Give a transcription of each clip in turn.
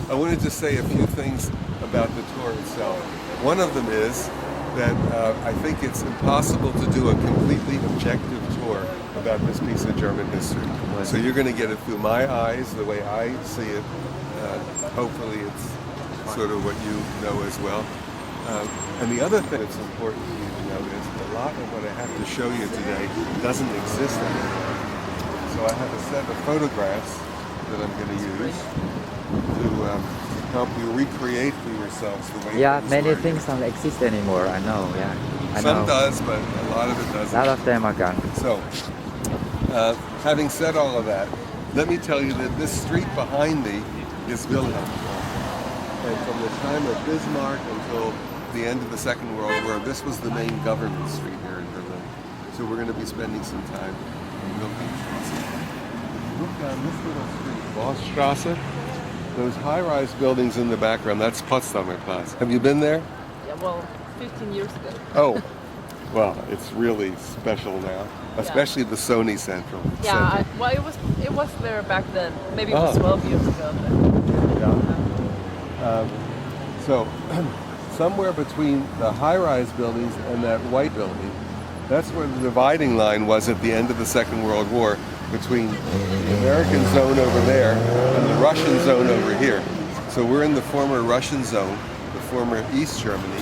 I wanted to say a few things about the tour itself. One of them is that I think it's impossible to do a completely objective tour about this piece of German history. So you're going to get it through my eyes, the way I see it. Hopefully it's sort of what you know as well. And the other thing that's important for you to know is a lot of what I have to show you today doesn't exist anymore. So I have a set of photographs that I'm going to use to help you recreate for yourselves the way. Yeah, many things don't exist anymore. I know. Yeah, Some does, but a lot of it doesn't. A lot of them are gone. So, having said all of that, let me tell you that this street behind me is Wilhelm. And from the time of Bismarck until the end of the Second World War, this was the main government street here in Berlin. So we're going to be spending some time in Wilhelmstrasse. Look down this little street, Vossstrasse. Those high-rise buildings in the background, that's Potsdamer Platz. Have you been there? Yeah, well, 15 years ago. Oh, well, it's really special now, especially the Sony Central. Yeah, well, it was there back then. Maybe it was 12 years ago. But... So, somewhere between the high-rise buildings and that white building, that's where the dividing line was at the end of the Second World War, between the American zone over there and the Russian zone over here. So we're in the former Russian zone, the former East Germany,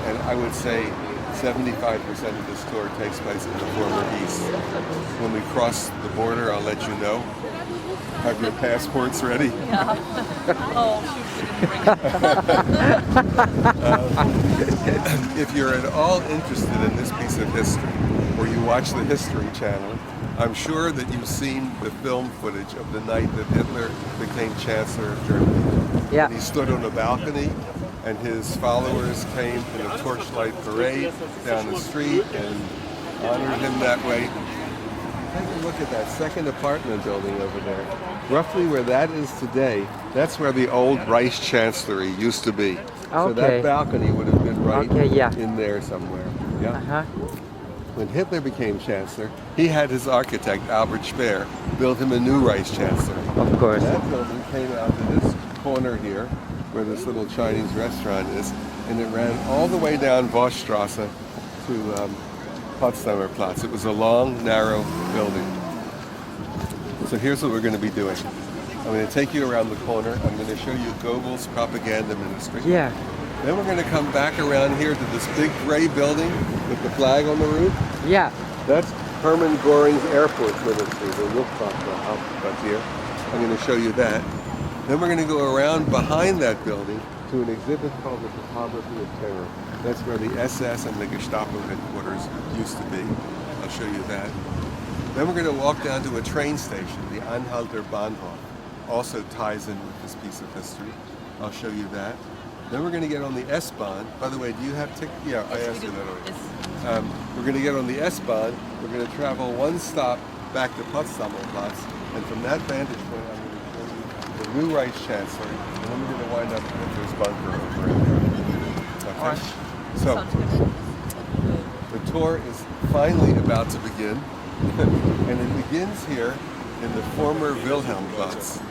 and I would say 75% of this tour takes place in the former East. When we cross the border, I'll let you know. Have your passports ready? Yeah. Oh, shoot, we didn't bring it. If you're at all interested in this piece of history, or you watch the History Channel, I'm sure that you've seen the film footage of the night that Hitler became Chancellor of Germany. Yeah. And he stood on a balcony, and his followers came in a torchlight parade down the street and honored him that way. Take a look at that second apartment building over there. Roughly where that is today, that's where the old Reich Chancellery used to be. So that balcony would have been right in there somewhere. Yeah. When Hitler became Chancellor, he had his architect, Albert Speer, build him a new Reichschancellor. Of course. That building came out to this corner here, where this little Chinese restaurant is, and it ran all the way down Vossstrasse to Potsdamer Platz. It was a long, narrow building. So here's what we're going to be doing. I'm going to take you around the corner. I'm going to show you Goebbels' propaganda ministry. Yeah. Then we're going to come back around here to this big gray building with the flag on the roof. Yeah. That's Hermann Goering's airport ministry, the Luftwaffe. I'm going to show you that. Then we're going to go around behind that building to an exhibit called the Photography of Terror. That's where the SS and the Gestapo Headquarters used to be. I'll show you that. Then we're going to walk down to a train station, the Anhalter Bahnhof. Also ties in with this piece of history. I'll show you that. Then we're going to get on the S-Bahn. By the way, do you have tickets? Yeah, I asked you that already. We're going to get on the S-Bahn. We're going to travel one stop back to Potsdamer Platz. And from that vantage point, I'm going to show you the new Reich Chancellor. And then we're going to wind up at Hitler's bunker over there. Okay? So, the tour is finally about to begin. And it begins here in the former Wilhelmplatz.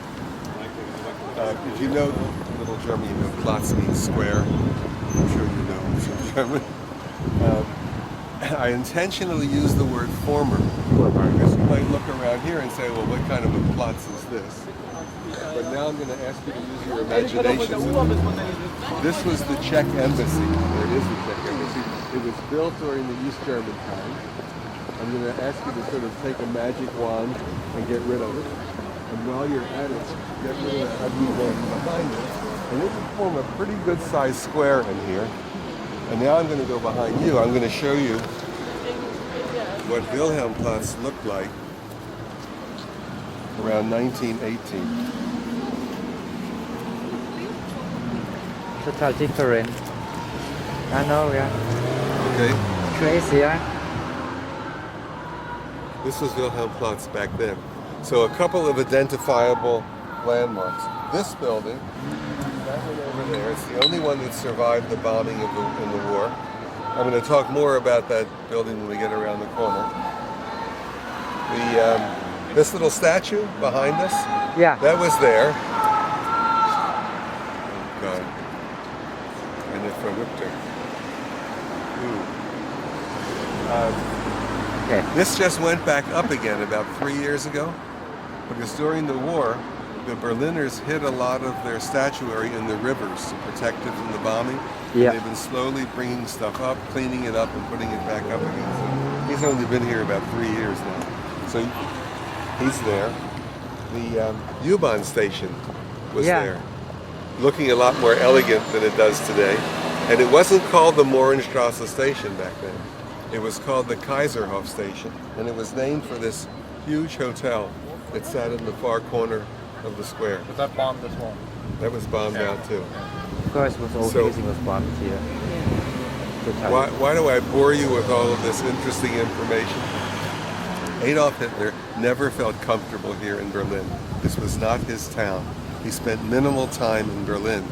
If you know Little German, you know Platz means square. I'm sure you know some German. I intentionally use the word former because you might look around here and say, well, what kind of a Platz is this? But now I'm going to ask you to use your imagination. This was the Czech embassy. There is the Czech embassy. It was built during the East German time. I'm going to ask you to sort of take a magic wand and get rid of it. And while you're at it, get rid of that ugly building behind it. And it will form a pretty good sized square in here. And now I'm going to go behind you. I'm going to show you what Wilhelmplatz looked like around 1918. Total different. I know, yeah. Okay. Crazy, yeah. This was Wilhelmplatz back then. So a couple of identifiable landmarks. This building, that one over there, it's the only one that survived the bombing in the war. I'm going to talk more about that building when we get around the corner. This little statue behind us, yeah, that was there. Richter. Okay. This just went back up again about 3 years ago, because during the war, the Berliners hid a lot of their statuary in the rivers to protect it from the bombing. Yeah. And they've been slowly bringing stuff up, cleaning it up, and putting it back up again. So he's only been here about 3 years now. So he's there. The U-Bahn station was there, looking a lot more elegant than it does today. And it wasn't called the Mohrenstrasse station back then. It was called the Kaiserhof station, and it was named for this huge hotel that sat in the far corner of the square. Was that bombed as well? That was bombed out too. Of course, was all So- everything was bombed here. Why do I bore you with all of this interesting information? Adolf Hitler never felt comfortable here in Berlin. This was not his town. He spent minimal time in Berlin.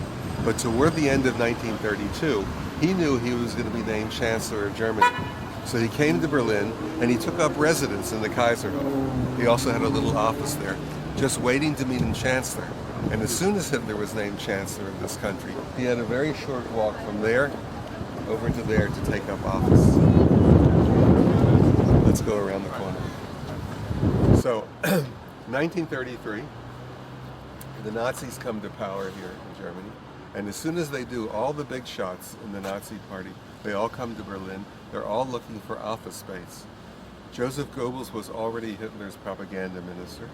But toward the end of 1932, he knew he was going to be named Chancellor of Germany. So he came to Berlin and he took up residence in the Kaiserhof. He also had a little office there, just waiting to meet him Chancellor. And as soon as Hitler was named Chancellor of this country, he had a very short walk from there over to there to take up office. Let's go around the corner. So, 1933, the Nazis come to power here in Germany. And as soon as they do, all the big shots in the Nazi party, they all come to Berlin. They're all looking for office space. Joseph Goebbels was already Hitler's propaganda minister.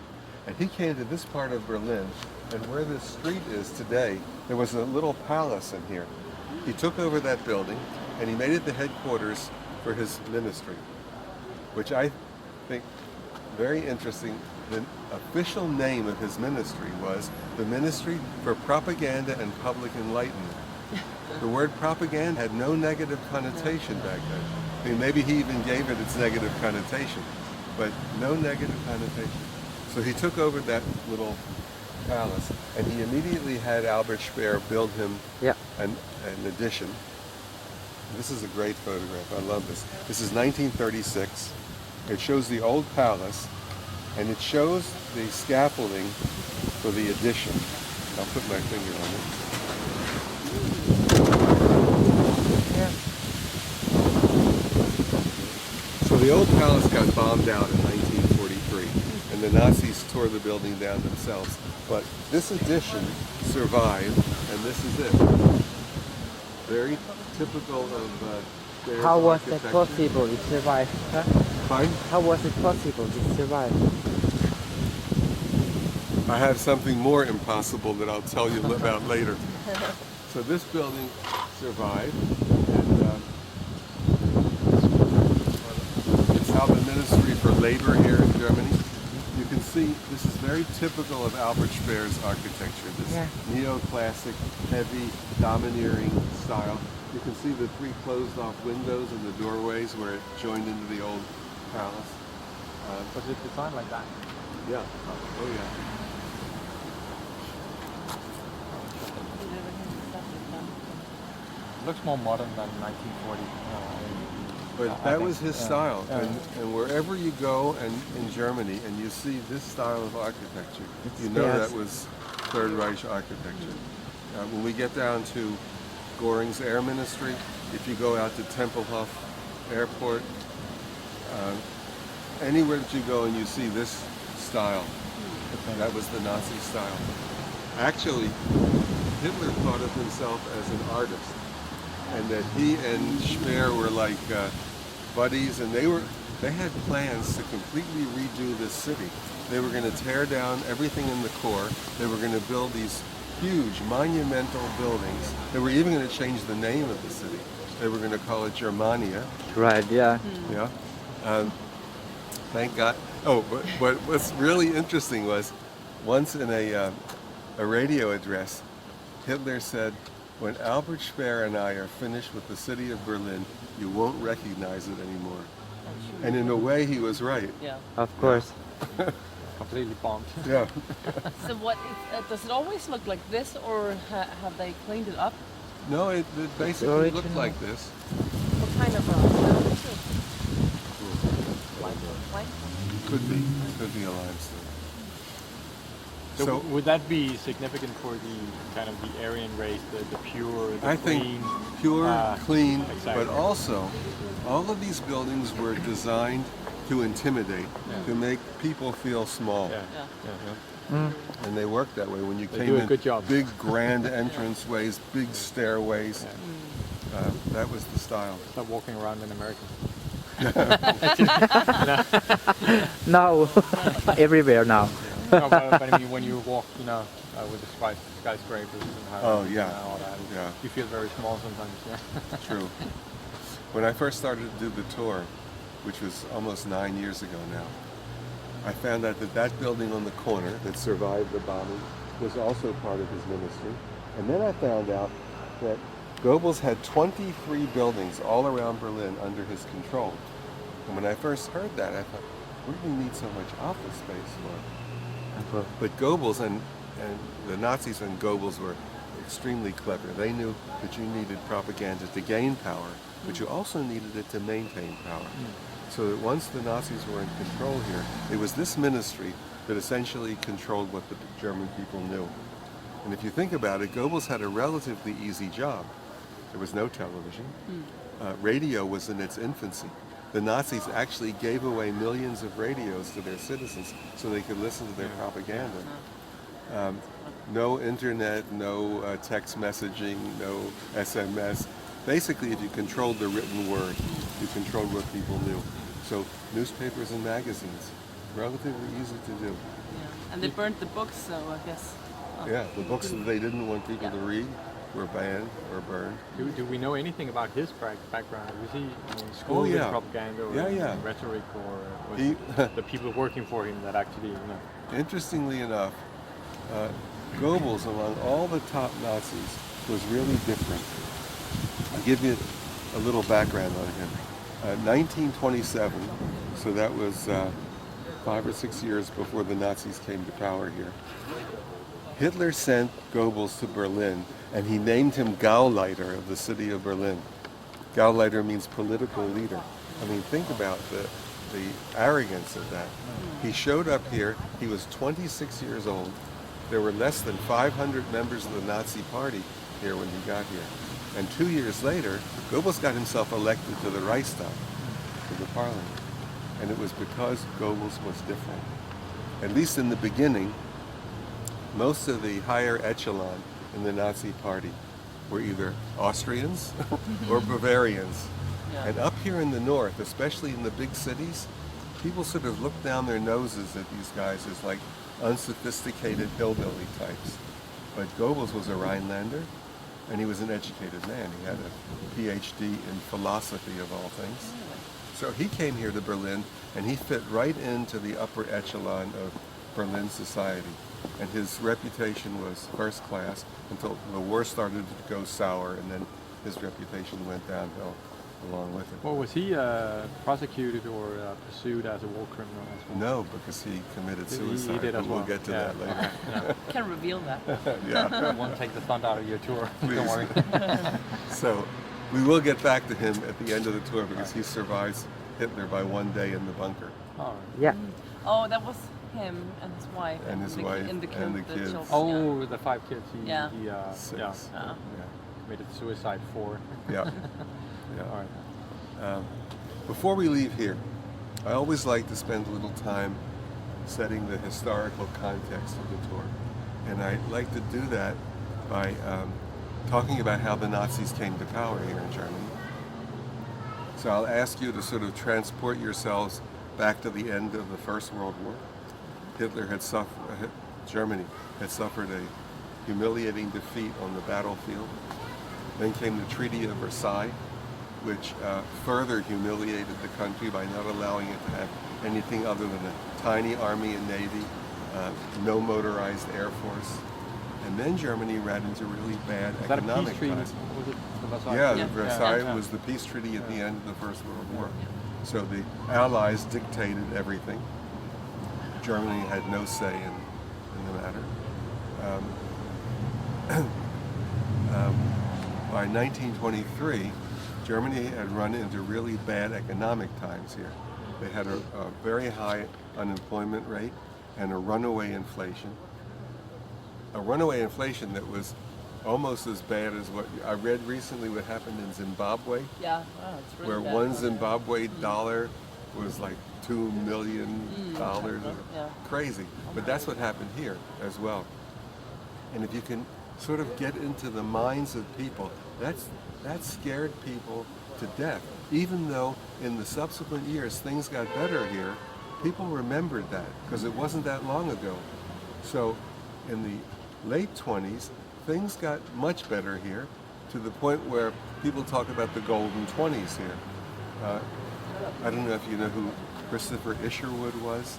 And he came to this part of Berlin, and where this street is today, there was a little palace in here. He took over that building, and he made it the headquarters for his ministry, which I think very interesting. The official name of his ministry was the Ministry for Propaganda and Public Enlightenment. The word propaganda had no negative connotation back then. I mean, maybe he even gave it its negative connotation, but no negative connotation. So he took over that little palace, and he immediately had Albert Speer build him an addition. This is a great photograph. I love this. This is 1936. It shows the old palace, and it shows the scaffolding for the addition. I'll put my finger on it. So the old palace got bombed out in 1943, and the Nazis tore the building down themselves. But this addition survived, and this is it. Very typical of their How was that architecture. possible? It survived. Huh? Fine. How was it possible? It survived. I have something more impossible that I'll tell you about later. So this building survived, and it's how the Ministry for Labor here in Germany. You can see this is very typical of Albert Speer's architecture, this neoclassic, heavy, domineering style. You can see the three closed-off windows and the doorways where it joined into the old palace. Was it designed like that? Yeah. Oh, yeah. Looks more modern than 1940. But that was his style, and wherever you go and in Germany and you see this style of architecture, you know that was Third Reich architecture. When we get down to Goering's air ministry, if you go out to Tempelhof Airport, anywhere that you go and you see this style, that was the Nazi style. Actually, Hitler thought of himself as an artist, and that he and Speer were like buddies, and they had plans to completely redo this city. They were going to tear down everything in the core. They were going to build these huge monumental buildings. They were even going to change the name of the city. They were going to call it Germania. Right, yeah. Yeah. Thank God. Oh, but what's really interesting was once in a radio address, Hitler said, "When Albert Speer and I are finished with the city of Berlin, you won't recognize it anymore." And in a way, he was right. Yeah. Of course. Completely bombed. Yeah. So what is, does it always look like this, or have they cleaned it up? No, it basically looked like this. What kind of limestone? Could be a limestone. So would that be significant for the kind of the Aryan race, the pure, the I clean? think pure, clean, exactly. but also all of these buildings were designed to intimidate, to make people feel small. Yeah. Yeah. Yeah. And they worked that way when you They came do a in. good job. Big grand entranceways, big stairways. That was the style. Stop walking around in America. No, everywhere now. No, but I mean, when you walk, with the skyscrapers and how Oh, yeah. and all that, Yeah. you feel very small sometimes. Yeah. True. When I first started to do the tour, which was almost 9 years ago now, I found out that that building on the corner that survived the bombing was also part of his ministry. And then I found out that Goebbels had 23 buildings all around Berlin under his control. And when I first heard that, I thought, what do we need so much office space for? But Goebbels and the Nazis and Goebbels were extremely clever. They knew that you needed propaganda to gain power, but you also needed it to maintain power. So that once the Nazis were in control here, it was this ministry that essentially controlled what the German people knew. And if you think about it, Goebbels had a relatively easy job. There was no television. Radio was in its infancy. The Nazis actually gave away millions of radios to their citizens so they could listen to their propaganda. No internet, no text messaging, no SMS. Basically, if you controlled the written word, you controlled what people knew. So newspapers and magazines, relatively easy to do. Yeah. And they burnt the books, so I guess. Yeah, the books that they didn't want people to read were banned or burned. Do we know anything about his background? Was he schooled in propaganda or rhetoric, or was it the people working for him that actually, Interestingly enough, Goebbels, among all the top Nazis, was really different. I'll give you a little background on him. 1927, so that was 5 or 6 years before the Nazis came to power here. Hitler sent Goebbels to Berlin, and he named him Gauleiter of the city of Berlin. Gauleiter means political leader. I mean, think about the arrogance of that. He showed up here, he was 26 years old. There were less than 500 members of the Nazi party here when he got here. And 2 years later, Goebbels got himself elected to the Reichstag, to the parliament. And it was because Goebbels was different. At least in the beginning, most of the higher echelon in the Nazi party were either Austrians or Bavarians. Yeah. And up here in the north, especially in the big cities, people sort of look down their noses at these guys as like unsophisticated hillbilly types. But Goebbels was a Rhinelander, and he was an educated man. He had a PhD in philosophy of all things. So he came here to Berlin, and he fit right into the upper echelon of Berlin society. And his reputation was first class until the war started to go sour, and then his reputation went downhill along with it. Well, was he prosecuted or pursued as a war criminal as well? No, because he committed suicide. He did as but we'll well. get to that later. Can't reveal that. Yeah. I won't take the thunder out of your tour. Please. Don't worry. So we will get back to him at the end of the tour because he survives Hitler by 1 day in the bunker. All right. Yeah. Oh, that was him and his wife. And his the, wife and the, kid, and the the kids. children, Oh, the 5 kids. He, Yeah. he, Six. yeah, yeah. committed suicide for. Yeah. All right. Before we leave here, I always like to spend a little time setting the historical context of the tour. And I like to do that by talking about how the Nazis came to power here in Germany. So I'll ask you to sort of transport yourselves back to the end of the First World War. Germany had suffered a humiliating defeat on the battlefield. Then came the Treaty of Versailles, which further humiliated the country by not allowing it to have anything other than a tiny army and navy, no motorized air force. And then Germany ran into really bad Is that a economic peace treaty? crisis. Was it the Versailles? Yeah, Yeah. Versailles Yeah. was the peace treaty at the end of the First World War. So the Allies dictated everything. Germany had no say in the matter. By 1923, Germany had run into really bad economic times here. They had a very high unemployment rate and a runaway inflation. a runaway inflation that was almost as bad as what I read recently what happened in Zimbabwe, Yeah, oh, it's really where bad. one Zimbabwe dollar was like $2 million. Yeah. Crazy. But that's what happened here as well. And if you can sort of get into the minds of people, that scared people to death. Even though in the subsequent years things got better here, people remembered that because it wasn't that long ago. So in the late 20s, things got much better here to the point where people talk about the golden 20s here. I don't know if you know who Christopher Isherwood was.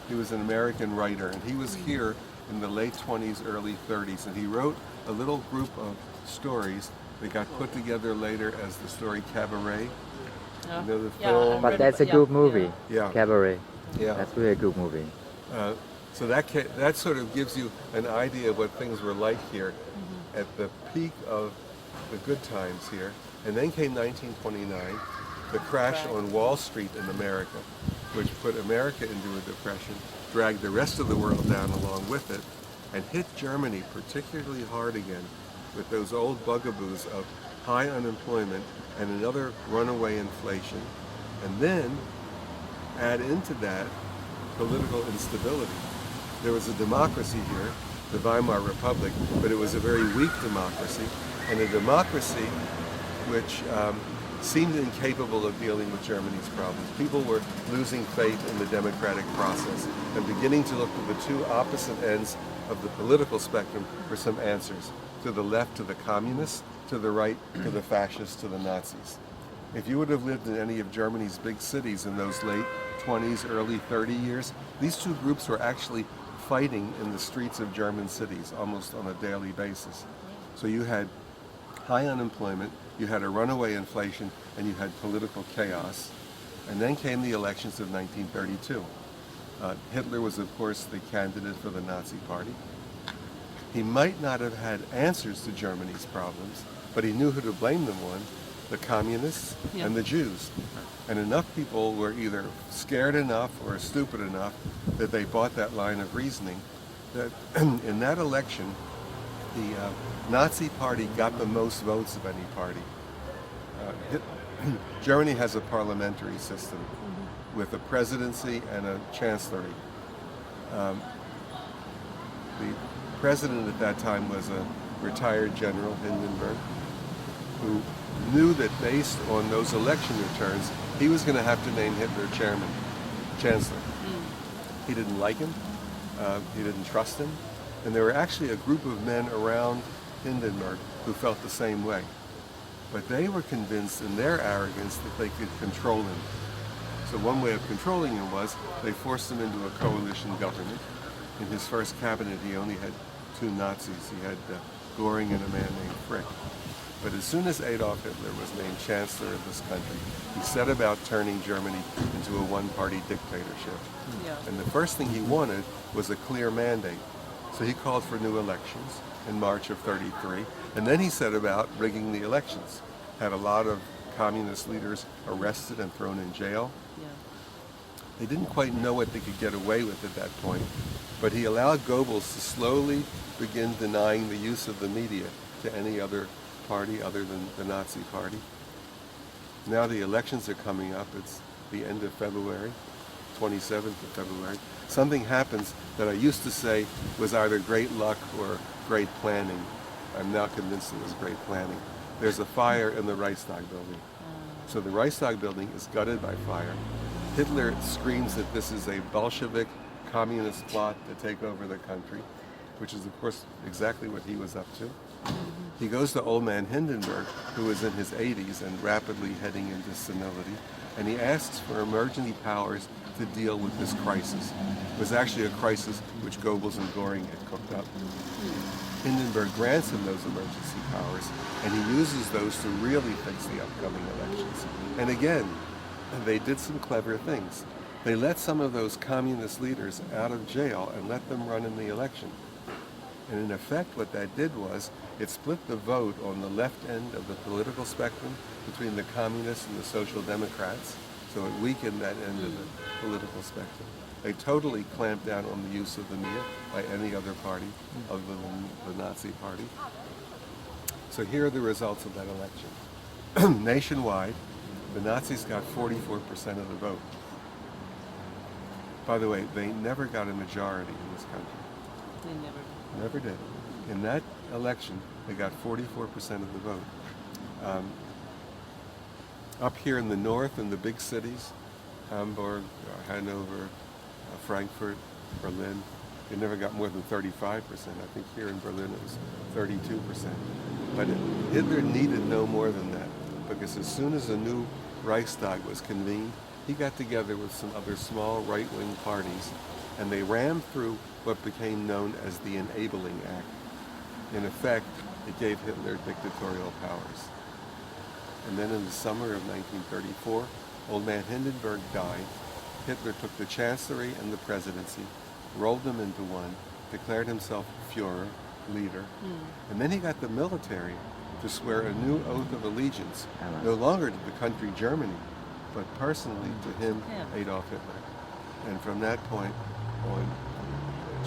He was an American writer, and he was here in the late 20s, early 30s, and he wrote a little group of stories that got put together later as the story Cabaret. You know the film? But that's a good movie. Yeah. Cabaret. Yeah. That's really a good movie. So that sort of gives you an idea of what things were like here at the peak of the good times here. And then came 1929, the crash on Wall Street in America, which put America into a depression, dragged the rest of the world down along with it, and hit Germany particularly hard again with those old bugaboos of high unemployment and another runaway inflation. And then add into that political instability. There was a democracy here, the Weimar Republic, but it was a very weak democracy, and a democracy which seemed incapable of dealing with Germany's problems. People were losing faith in the democratic process and beginning to look to the two opposite ends of the political spectrum for some answers. To the left, to the communists, to the right, to the fascists, to the Nazis. If you would have lived in any of Germany's big cities in those late 20s, early 30 years, these two groups were actually fighting in the streets of German cities almost on a daily basis. So you had high unemployment, you had a runaway inflation, and you had political chaos. And then came the elections of 1932. Hitler was, of course, the candidate for the Nazi Party. He might not have had answers to Germany's problems, but he knew who to blame them on, the communists and the Jews. And enough people were either scared enough or stupid enough that they bought that line of reasoning that in that election, the Nazi Party got the most votes of any party. Germany has a parliamentary system with a presidency and a chancellery. The president at that time was a retired general, Hindenburg, who knew that based on those election returns, he was going to have to name Hitler chancellor. He didn't like him, he didn't trust him, and there were actually a group of men around Hindenburg who felt the same way. But they were convinced in their arrogance that they could control him. So one way of controlling him was they forced him into a coalition government. In his first cabinet, he only had two Nazis. He had Goering and a man named Frick. But as soon as Adolf Hitler was named Chancellor of this country, he set about turning Germany into a one-party dictatorship. Yeah. And the first thing he wanted was a clear mandate. So he called for new elections in March of '33, and then he set about rigging the elections. Had a lot of communist leaders arrested and thrown in jail. Yeah. They didn't quite know what they could get away with at that point, but he allowed Goebbels to slowly begin denying the use of the media to any other party other than the Nazi Party. Now the elections are coming up. It's the end of February, 27th of February. Something happens that I used to say was either great luck or great planning. I'm now convinced it was great planning. There's a fire in the Reichstag building. So the Reichstag building is gutted by fire. Hitler screams that this is a Bolshevik communist plot to take over the country, which is, of course, exactly what he was up to. He goes to old man Hindenburg, who is in his 80s and rapidly heading into senility, and he asks for emergency powers to deal with this crisis. It was actually a crisis which Goebbels and Goering had cooked up. Hindenburg grants him those emergency powers, and he uses those to really fix the upcoming elections. And again, they did some clever things. They let some of those communist leaders out of jail and let them run in the election. And in effect, what that did was it split the vote on the left end of the political spectrum between the communists and the social democrats. So it weakened that end of the political spectrum. They totally clamped down on the use of the Mia by any other party other than the Nazi party. So here are the results of that election. Nationwide, the Nazis got 44% of the vote. By the way, they never got a majority in this country. They never did. Never did. In that election, they got 44% of the vote. Up here in the north, in the big cities, Hamburg, Hanover, Frankfurt, Berlin, they never got more than 35%. I think here in Berlin it was 32%. But Hitler needed no more than that, because as soon as a new Reichstag was convened, he got together with some other small right-wing parties, and they rammed through what became known as the Enabling Act. In effect, it gave Hitler dictatorial powers. And then in the summer of 1934, old man Hindenburg died. Hitler took the chancellery and the presidency, rolled them into one, declared himself Führer, leader, and then he got the military to swear a new oath of allegiance, no longer to the country Germany, but personally to him, Adolf Hitler. And from that point on,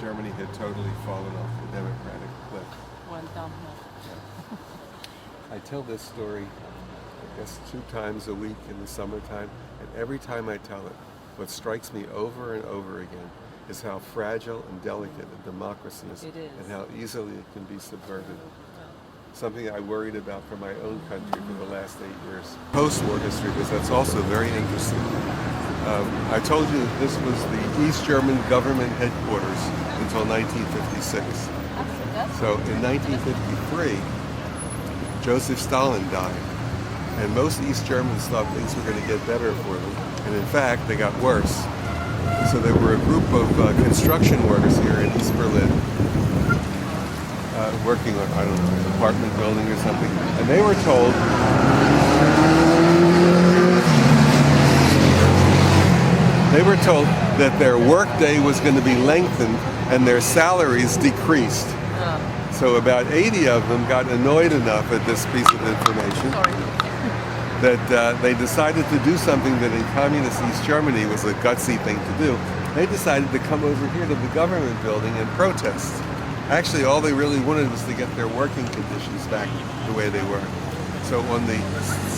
Germany had totally fallen off the democratic cliff. Went downhill. I tell this story, I guess 2 times a week in the summertime, and every time I tell it, what strikes me over and over again is how fragile and delicate a democracy is, and how easily it can be subverted. Something I worried about for my own country for the last 8 years. Post-war history, because that's also very interesting. I told you that this was the East German government headquarters until 1956. So in 1953, Joseph Stalin died, and most East Germans thought things were going to get better for them, and in fact, they got worse. So there were a group of construction workers here in East Berlin working on, I don't know, an apartment building or something, and they were told that their workday was going to be lengthened and their salaries decreased. So about 80 of them got annoyed enough at this piece of information that they decided to do something that in communist East Germany was a gutsy thing to do. They decided to come over here to the government building and protest. Actually, all they really wanted was to get their working conditions back the way they were. So on the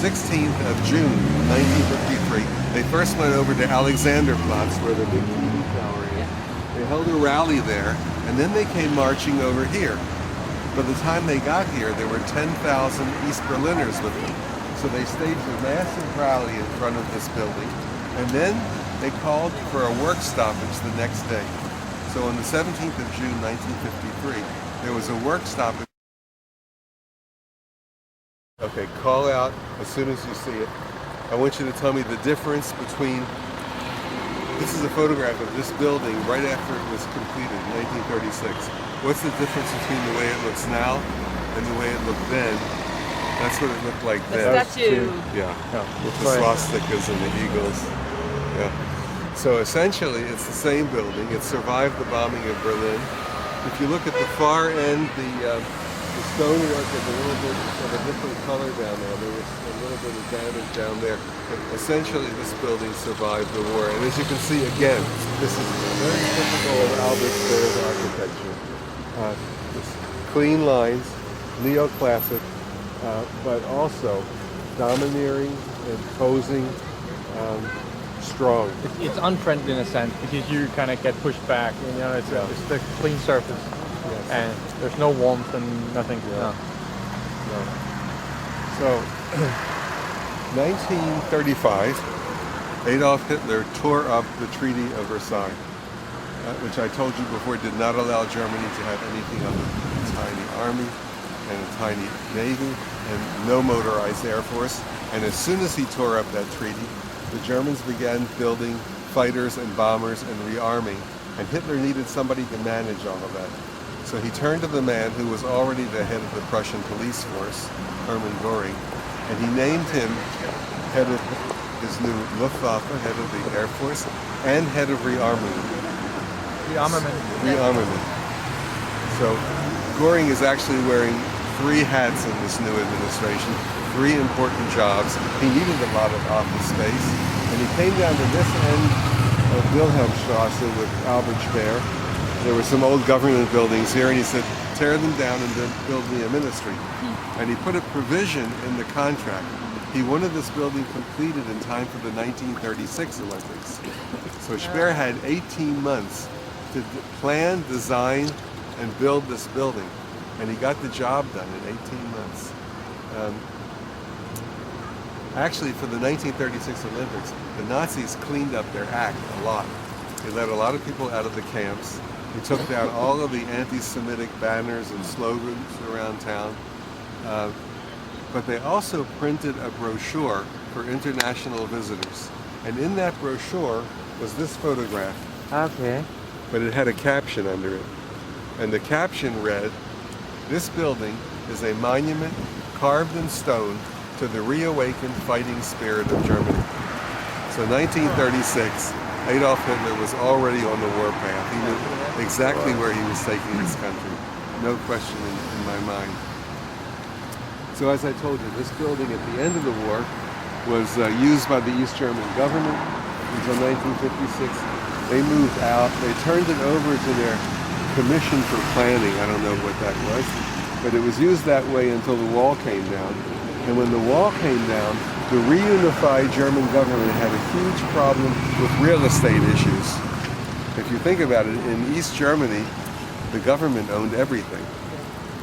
16th of June, 1953, they first went over to Alexanderplatz, where the big TV tower is. They held a rally there, and then they came marching over here. By the time they got here, there were 10,000 East Berliners with them. So they staged a massive rally in front of this building, and then they called for a work stoppage the next day. So on the 17th of June, 1953, there was a work stoppage. Okay, call out as soon as you see it. I want you to tell me the difference between, this is a photograph of this building right after it was completed in 1936. What's the difference between the way it looks now and the way it looked then? That's what it looked like then. The statue. Yeah, with the swastikas and the eagles. Yeah. So essentially, it's the same building. It survived the bombing of Berlin. If you look at the far end, the stonework is a little bit of a different color down there. There was a little bit of damage down there. But essentially, this building survived the war. And as you can see, again, this is very typical of Albert Speer's architecture. Clean lines, neoclassic, but also domineering, imposing, strong. It's unfriendly in a sense because you kind of get pushed back. You know, it's the clean surface, and there's no warmth and nothing. No. So, 1935, Adolf Hitler tore up the Treaty of Versailles, which I told you before did not allow Germany to have anything other than a tiny army and a tiny navy and no motorized air force. And as soon as he tore up that treaty, the Germans began building fighters and bombers and rearming, and Hitler needed somebody to manage all of that. So he turned to the man who was already the head of the Prussian police force, Hermann Goering, and he named him head of his new Luftwaffe, head of the Air Force, and head of rearmament. Rearmament. So Goering is actually wearing 3 hats in this new administration, 3 important jobs. He needed a lot of office space, and he came down to this end of Wilhelmstrasse with Albert Speer. There were some old government buildings here, and he said, tear them down and then build me a ministry. And he put a provision in the contract. He wanted this building completed in time for the 1936 Olympics. So Speer had 18 months to plan, design, and build this building. And he got the job done in 18 months. Actually, for the 1936 Olympics, the Nazis cleaned up their act a lot. They let a lot of people out of the camps. They took down all of the anti-Semitic banners and slogans around town. But they also printed a brochure for international visitors. And in that brochure was this photograph. Okay. But it had a caption under it. And the caption read, "This building is a monument carved in stone to the reawakened fighting spirit of Germany." So 1936, Adolf Hitler was already on the warpath. He knew exactly where he was taking this country. No question in my mind. So as I told you, this building at the end of the war was used by the East German government until 1956. They moved out. They turned it over to their commission for planning. I don't know what that was. But it was used that way until the wall came down. And when the wall came down, the reunified German government had a huge problem with real estate issues. If you think about it, in East Germany, the government owned everything.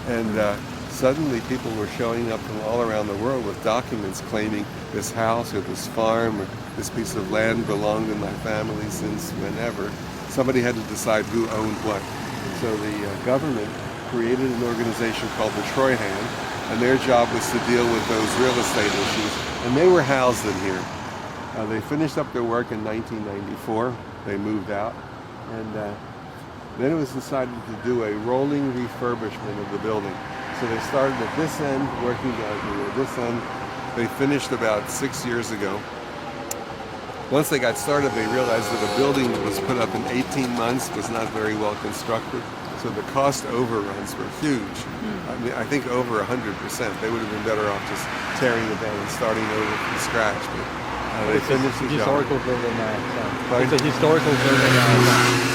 And suddenly people were showing up from all around the world with documents claiming this house or this farm or this piece of land belonged to my family since whenever. Somebody had to decide who owned what. So the government created an organization called the Treuhand, and their job was to deal with those real estate issues. And they were housed in here. They finished up their work in 1994. They moved out. And then it was decided to do a rolling refurbishment of the building. So they started at this end, working down here at this end. They finished about 6 years ago. Once they got started, they realized that a building that was put up in 18 months was not very well constructed. So the cost overruns were huge. I mean, I think over 100%. They would have been better off just tearing it down and starting over from scratch. But they finished the historical job. building. It's a historical building.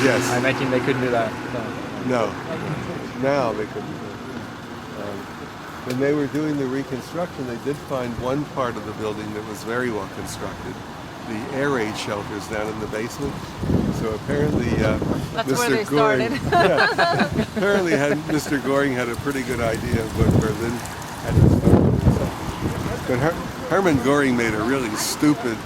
Yes. I imagine they couldn't do that. No. Now they couldn't do it. When they were doing the reconstruction, they did find one part of the building that was very well constructed. The air raid shelters down in the basement. So apparently, That's Mr. where they Goering, started. apparently, Mr. Goering had a pretty good idea of what Berlin had to start with. But Hermann Goering made a really stupid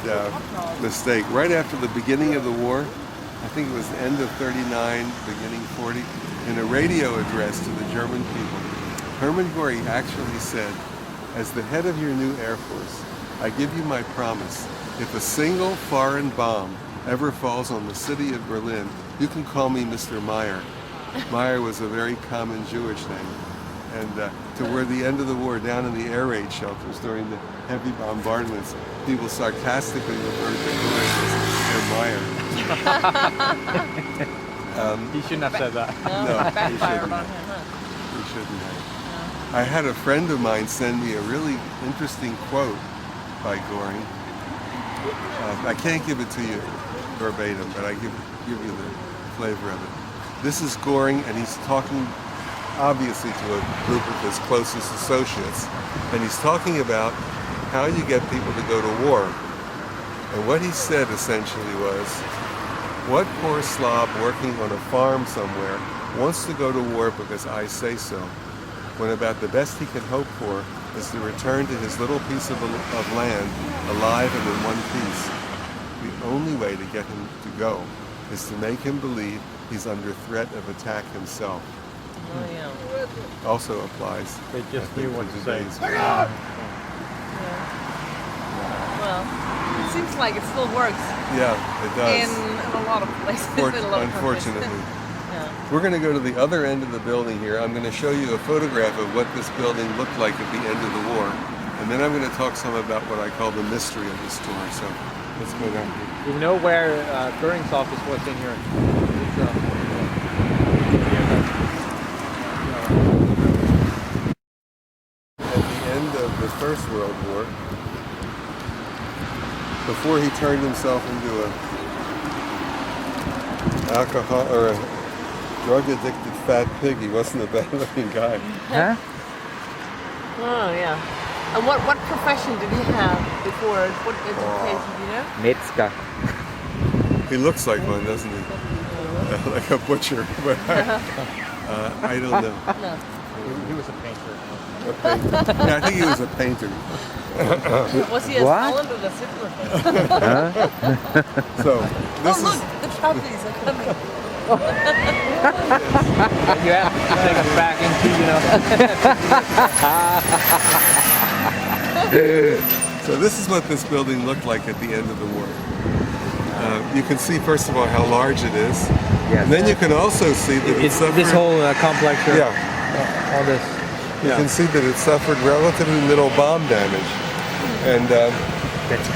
mistake. Right after the beginning of the war, I think it was the end of 39, beginning 40, in a radio address to the German people, Hermann Goering actually said, "As the head of your new Air Force, I give you my promise. If a single foreign bomb ever falls on the city of Berlin, you can call me Mr. Meyer." Meyer was a very common Jewish name. And toward the end of the war, down in the air raid shelters during the heavy bombardments, people sarcastically referred to Goering as Herr Meyer. He shouldn't have said that. No, he Backfired shouldn't on have. him, huh? He shouldn't have. I had a friend of mine send me a really interesting quote by Goering. I can't give it to you verbatim, but I give you the flavor of it. This is Goering, and he's talking obviously to a group of his closest associates, and he's talking about how you get people to go to war. And what he said essentially was, what poor slob working on a farm somewhere wants to go to war because I say so, when about the best he can hope for is to return to his little piece of land alive and in one piece. The only way to get him to go is to make him believe he's under threat of attack himself. Oh, yeah. Also applies. They just I think, knew what to to say. today's Yeah. Well, it seems like it still works Yeah, it does. in a lot of places. In a lot of countries. Unfortunately. Yeah. We're going to go to the other end of the building here. I'm going to show you a photograph of what this building looked like at the end of the war. And then I'm going to talk some about what I call the mystery of this tour. So let's go down here. You know where Goering's office was in here? It's, At the end of the First World War, before he turned himself into a alcohol or a drug-addicted fat pig. He wasn't a bad-looking guy. Huh? Oh, yeah. And what profession did he have before? What education, do you know? Metzger. He looks like one, doesn't he? Like a butcher, but I don't know. No. He was a painter. A painter. Yeah, I think he was a painter. Was he as What? talented as Hitler? So this Oh, look, the trapeze are coming. You have to take it back into, so this is what this building looked like at the end of the war. You can see first of all how large it is, Yes. and then you can also see that it suffered. this whole complex here. Yeah. All this. You can see that it suffered relatively little bomb damage. And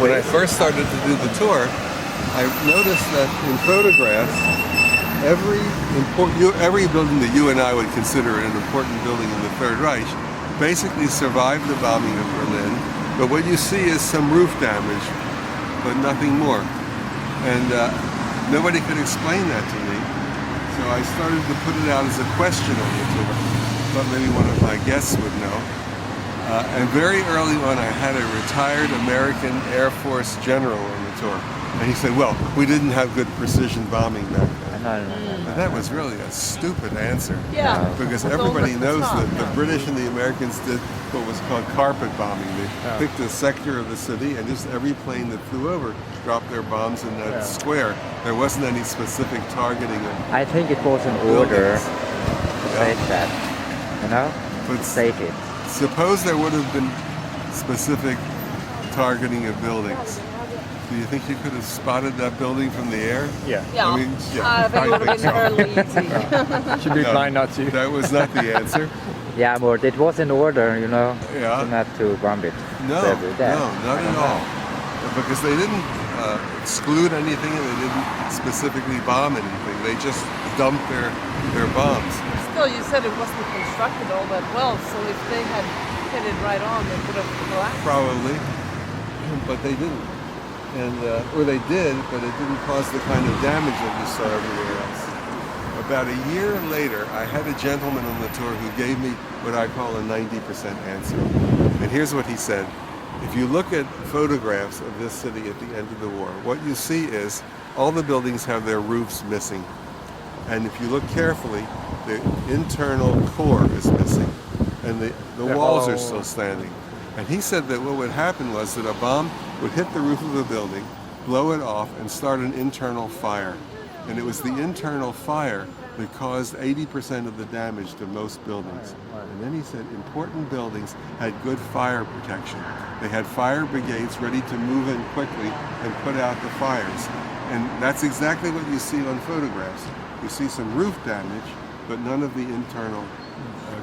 when I first started to do the tour, I noticed that in photographs, every building that you and I would consider an important building in the Third Reich basically survived the bombing of Berlin. But what you see is some roof damage, but nothing more. And nobody could explain that to me. So I started to put it out as a question on the tour. Thought maybe one of my guests would know. And very early on, I had a retired American Air Force general on the tour. And he said, well, we didn't have good precision bombing back then. No. And that was really a stupid answer. Yeah. Because It's everybody over the knows top, that the yeah. British and the Americans did what was called carpet bombing. They picked a sector of the city and just every plane that flew over dropped their bombs in that square. There wasn't any specific targeting of I think it was an order buildings. to say that. You know? But Take it. suppose there would have been specific targeting of buildings. Do you think you could have spotted that building from the air? Yeah. Yeah. I mean, yeah. I think it would have been fairly easy. Should be No, blind Nazi. That was not the answer. Yeah, but it was an order, you know, Yeah. not to bomb it. No, So that- no, not at all. Because they didn't exclude anything and they didn't specifically bomb anything. They just dumped their bombs. Still, you said it wasn't constructed all that well, so if they had hit it right on, it would have collapsed. Probably, but they didn't. And or they did, but it didn't cause the kind of damage that you saw everywhere else. About a year later, I had a gentleman on the tour who gave me what I call a 90% answer. And here's what he said. If you look at photographs of this city at the end of the war, what you see is all the buildings have their roofs missing. And if you look carefully, the internal core is missing. And the walls are still standing. And he said that what would happen was that a bomb would hit the roof of the building, blow it off, and start an internal fire. And it was the internal fire that caused 80% of the damage to most buildings. And then he said important buildings had good fire protection. They had fire brigades ready to move in quickly and put out the fires. And that's exactly what you see on photographs. You see some roof damage, but none of the internal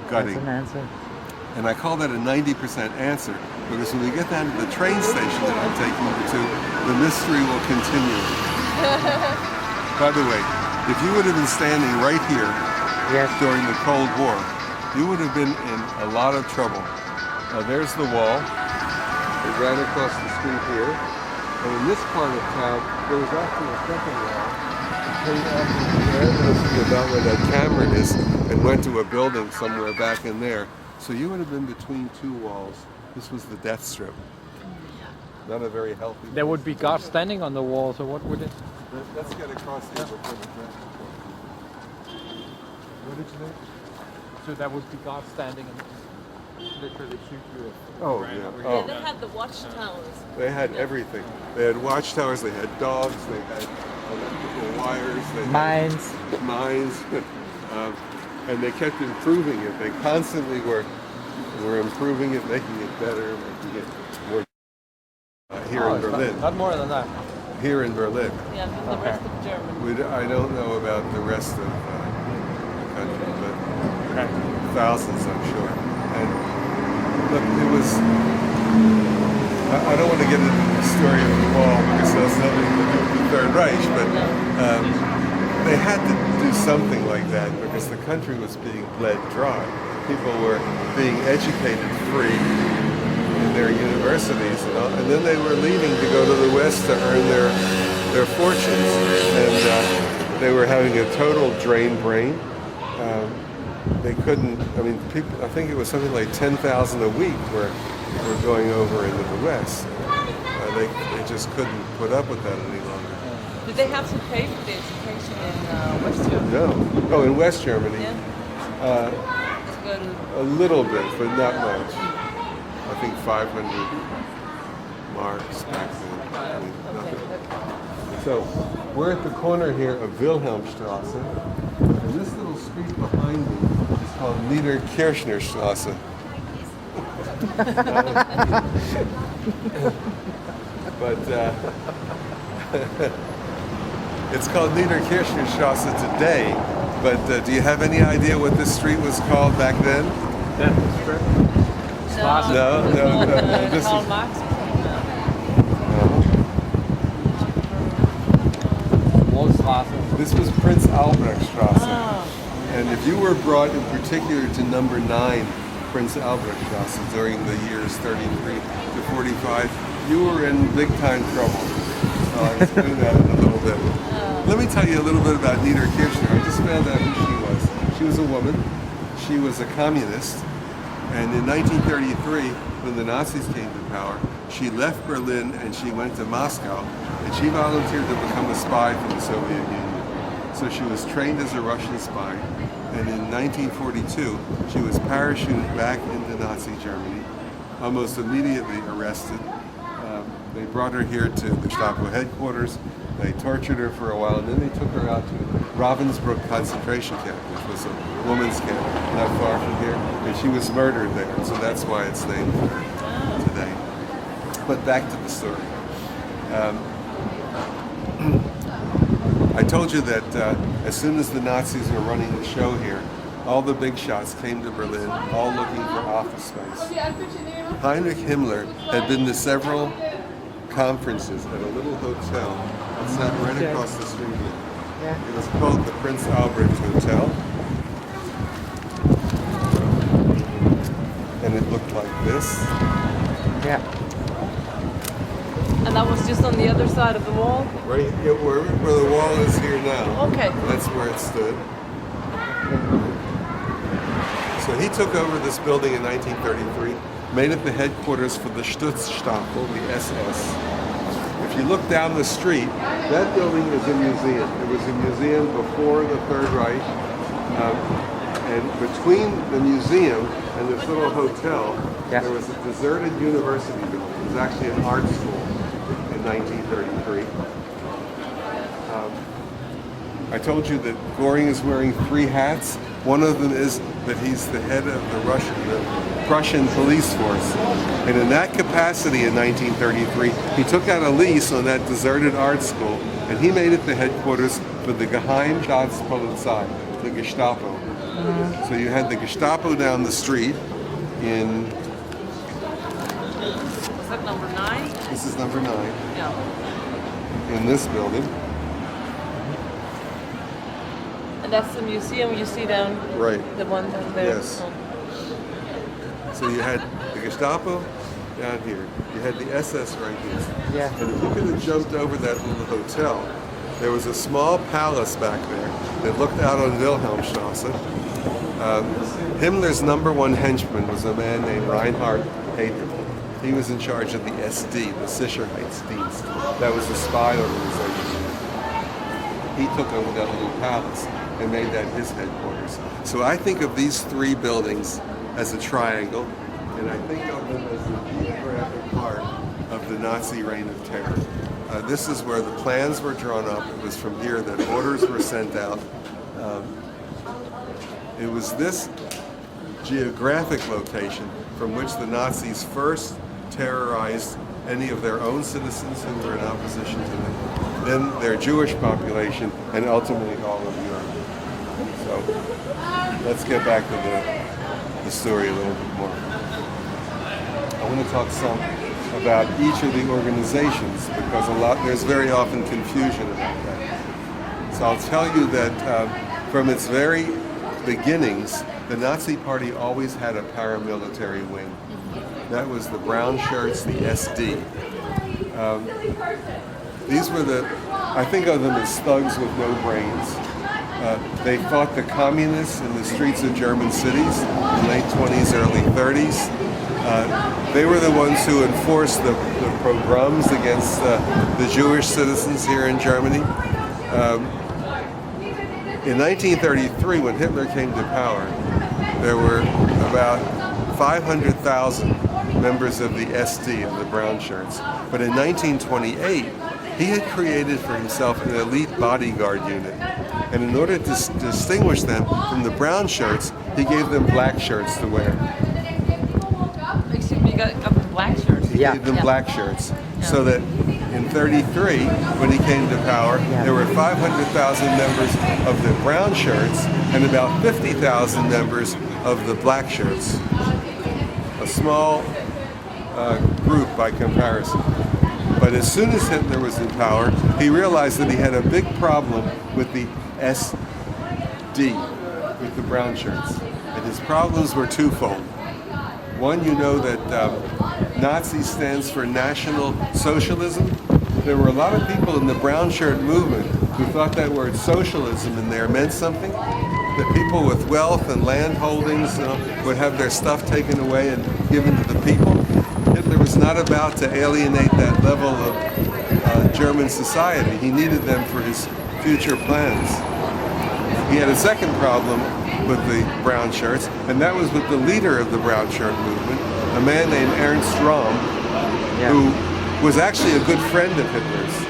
gutting. That's an answer. And I call that a 90% answer because when we get down to the train station that I'm taking you to, the mystery will continue. By the way, if you would have been standing right here Yes. during the Cold War, you would have been in a lot of trouble. There's the wall. It ran across the street here. And in this part of town, there was actually a second wall. It came off into the air, about where that camera is, and went to a building somewhere back in there. So you would have been between two walls. This was the death strip. Not a very healthy. There would be guards standing on the wall, so what would it? Let's get across here before the draft. What did you think? So there would be guards standing and literally shoot you. Oh, yeah. Yeah, Oh. they had the watchtowers. They had everything. They had watchtowers, they had dogs, they had electrical wires, they Mines. had mines, and they kept improving it. They constantly were improving it, making it better, making it more here in Berlin. Not more than that. Here in Berlin. Yeah, the rest of Germany. I don't know about the rest of the country, but thousands, I'm sure. And look, it was. I don't want to get into the story of the wall because it has nothing to do with the Third Reich, but they had to do something like that because the country was being bled dry. People were being educated free in their universities, and then they were leaving to go to the West to earn their fortunes. And they were having a total drain brain. They couldn't, I mean, people, I think it was something like 10,000 a week were going over into the West. They just couldn't put up with that any longer. Did they have to pay for the education in West Germany? No. Oh, in West Germany? Yeah. A little bit, but not much. I think 500 marks back then. I mean, nothing. So, we're at the corner here of Wilhelmstrasse, and this little street behind me is called Niederkirchnerstrasse. But it's called Niederkirchnerstrasse today. But do you have any idea what this street was called back then? No. This Karl is Marx. This was Prince Albrechtstrasse. Oh. And if you were brought in particular to number 9 Prince Albrechtstrasse during the years 33 to 45, you were in big time trouble. I'll explain that in a little bit. Let me tell you a little bit about Niederkirchner. I just found out who she was. She was a woman. She was a communist. And in 1933, when the Nazis came to power, she left Berlin and she went to Moscow. And she volunteered to become a spy for the Soviet Union. So she was trained as a Russian spy. And in 1942, she was parachuted back into Nazi Germany, almost immediately arrested. They brought her here to the Gestapo Headquarters. They tortured her for a while, and then they took her out to Ravensbrück concentration camp, which was a woman's camp not far from here, and she was murdered there, and so that's why it's named for her today. But back to the story. I told you that as soon as the Nazis were running the show here, all the big shots came to Berlin, all looking for office space. Heinrich Himmler had been to several conferences at a little hotel that's not right across the street here. Yeah. It was called the Prince Albrecht Hotel. And it looked like this. Yeah. And that was just on the other side of the wall? Right here, where the wall is here now. Okay. That's where it stood. So he took over this building in 1933, made it the headquarters for the Schutzstaffel, the SS. If you look down the street, that building is a museum. It was a museum before the Third Reich. And between the museum and this little hotel, there was a deserted university building. It was actually an art school in 1933. I told you that Goering is wearing 3 hats. One of them is that he's the head of the Prussian police force. And in that capacity in 1933, he took out a lease on that deserted art school, and he made it the headquarters for the Geheimstaatspolizei, the Gestapo. So you had the Gestapo down the street in... Was that number 9? This is number 9. Yeah. In this building. And that's the museum you see down, Right. the one down there. Yes. So you had the Gestapo down here. You had the SS right here. Yeah. And if you could have jumped over that little hotel, there was a small palace back there that looked out on Wilhelmstrasse. Himmler's #1 henchman was a man named Reinhard Heydrich. He was in charge of the SD, the Sicherheitsdienst. That was the spy organization. He took over that little palace and made that his headquarters. So I think of these 3 buildings as a triangle, and I think of them as the geographic part of the Nazi reign of terror. This is where the plans were drawn up. It was from here that orders were sent out. It was this geographic location from which the Nazis first terrorized any of their own citizens who were in opposition to them, then their Jewish population, and ultimately all of Europe. So let's get back to the story a little bit more. I want to talk some about each of the organizations because there's very often confusion about that. So I'll tell you that from its very beginnings, the Nazi Party always had a paramilitary wing. That was the brown shirts, the SD. These were I think of them as thugs with no brains. They fought the communists in the streets of German cities in the late 20s, early 30s. They were the ones who enforced the pogroms against the Jewish citizens here in Germany. In 1933, when Hitler came to power, there were about 500,000 members of the SD, of the brown shirts. But in 1928, he had created for himself an elite bodyguard unit. And in order to distinguish them from the brown shirts, he gave them black shirts to wear. Excuse me, you got them black shirts? He gave them black shirts. So that in 33, when he came to power, there were 500,000 members of the brown shirts and about 50,000 members of the black shirts. A small group by comparison. But as soon as Hitler was in power, he realized that he had a big problem with the SD, with the brown shirts. And his problems were twofold. One, you know that Nazi stands for National Socialism. There were a lot of people in the brown shirt movement who thought that word socialism in there meant something, that people with wealth and land holdings would have their stuff taken away and given to the people. Hitler was not about to alienate that level of German society. He needed them for his future plans. He had a second problem with the brown shirts, and that was with the leader of the brown shirt movement, a man named Ernst Röhm, who was actually a good friend of Hitler's.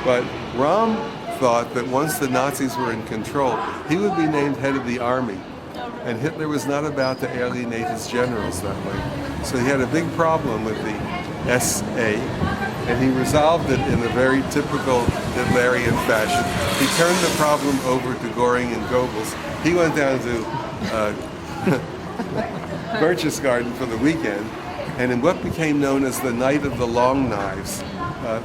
But Röhm thought that once the Nazis were in control, he would be named head of the army. And Hitler was not about to alienate his generals that way. So he had a big problem with the SA, and he resolved it in a very typical Hitlerian fashion. He turned the problem over to Goering and Goebbels. He went down to Berchtesgaden for the weekend, and in what became known as the Night of the Long Knives,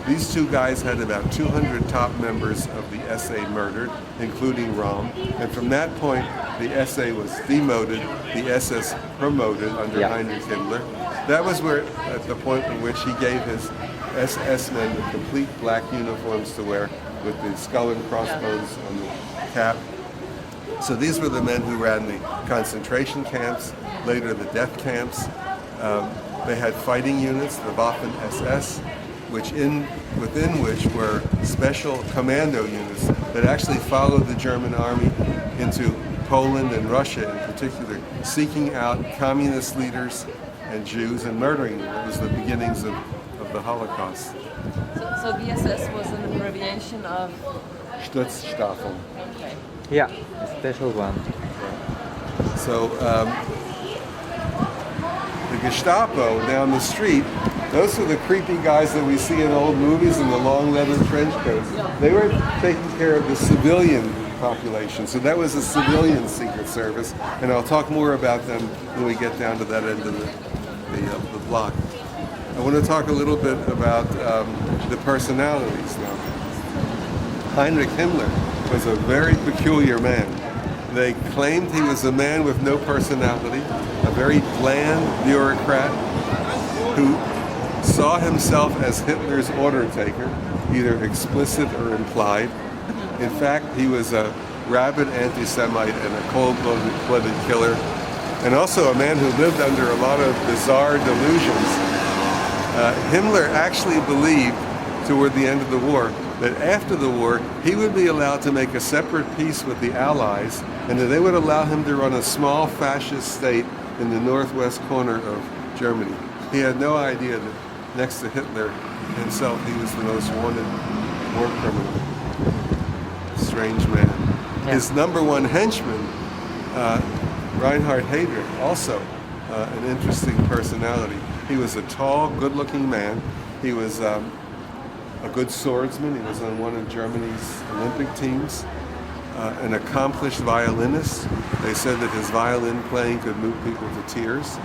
these two guys had about 200 top members of the SA murdered, including Röhm. And from that point, the SA was demoted, the SS promoted under Heinrich Himmler. That was at the point in which he gave his SS men the complete black uniforms to wear with the skull and crossbones on the cap. So these were the men who ran the concentration camps, later the death camps. They had fighting units, the Waffen-SS, within which were special commando units that actually followed the German army into Poland and Russia in particular, seeking out communist leaders and Jews and murdering them. It was the beginnings of the Holocaust. So the SS was an abbreviation of? Stutzstaffel. Okay. Yeah, a special one. So the Gestapo down the street, those are the creepy guys that we see in old movies in the long leather trench coats. They were taking care of the civilian population. So that was a civilian secret service, and I'll talk more about them when we get down to that end of the block. I want to talk a little bit about the personalities now. Heinrich Himmler was a very peculiar man. They claimed he was a man with no personality, a very bland bureaucrat who saw himself as Hitler's order taker, either explicit or implied. In fact, he was a rabid anti-Semite and a cold-blooded killer, and also a man who lived under a lot of bizarre delusions. Himmler actually believed, toward the end of the war, that after the war, he would be allowed to make a separate peace with the Allies, and that they would allow him to run a small fascist state in the northwest corner of Germany. He had no idea that next to Hitler himself, he was the most wanted war criminal. Strange man. Yeah. His number one henchman, Reinhard Heydrich, also an interesting personality. He was a tall, good-looking man. He was a good swordsman. He was on one of Germany's Olympic teams. An accomplished violinist. They said that his violin playing could move people to tears.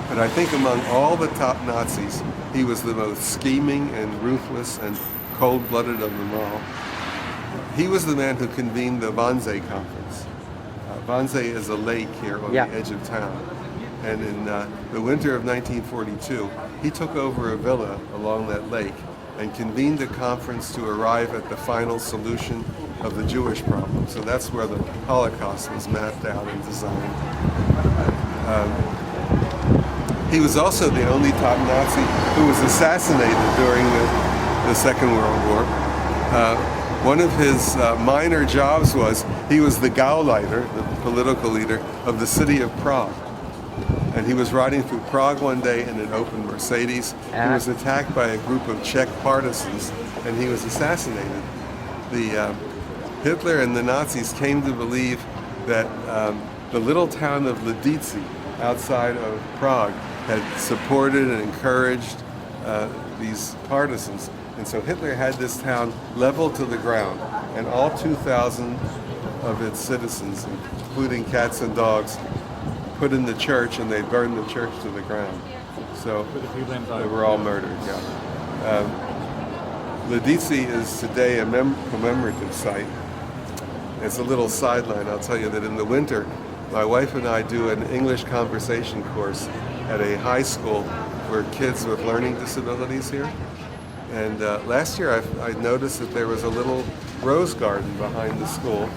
But I think among all the top Nazis, he was the most scheming and ruthless and cold-blooded of them all. He was the man who convened the Wannsee Conference. Wannsee is a lake here on the edge of town. And in the winter of 1942, he took over a villa along that lake and convened a conference to arrive at the final solution of the Jewish problem. So that's where the Holocaust was mapped out and designed. He was also the only top Nazi who was assassinated during the Second World War. One of his minor jobs was he was the Gauleiter, the political leader of the city of Prague. And he was riding through Prague one day in an open Mercedes. He was attacked by a group of Czech partisans, and he was assassinated. Hitler and the Nazis came to believe that the little town of Ledisi, outside of Prague, had supported and encouraged these partisans. And so Hitler had this town leveled to the ground, and all 2,000 of its citizens, including cats and dogs, put in the church, and they burned the church to the ground. So they were all murdered, yeah. Ledisi is today a commemorative site. It's a little sideline. I'll tell you that in the winter, my wife and I do an English conversation course at a high school for kids with learning disabilities here. And last year I noticed that there was a little rose garden behind the school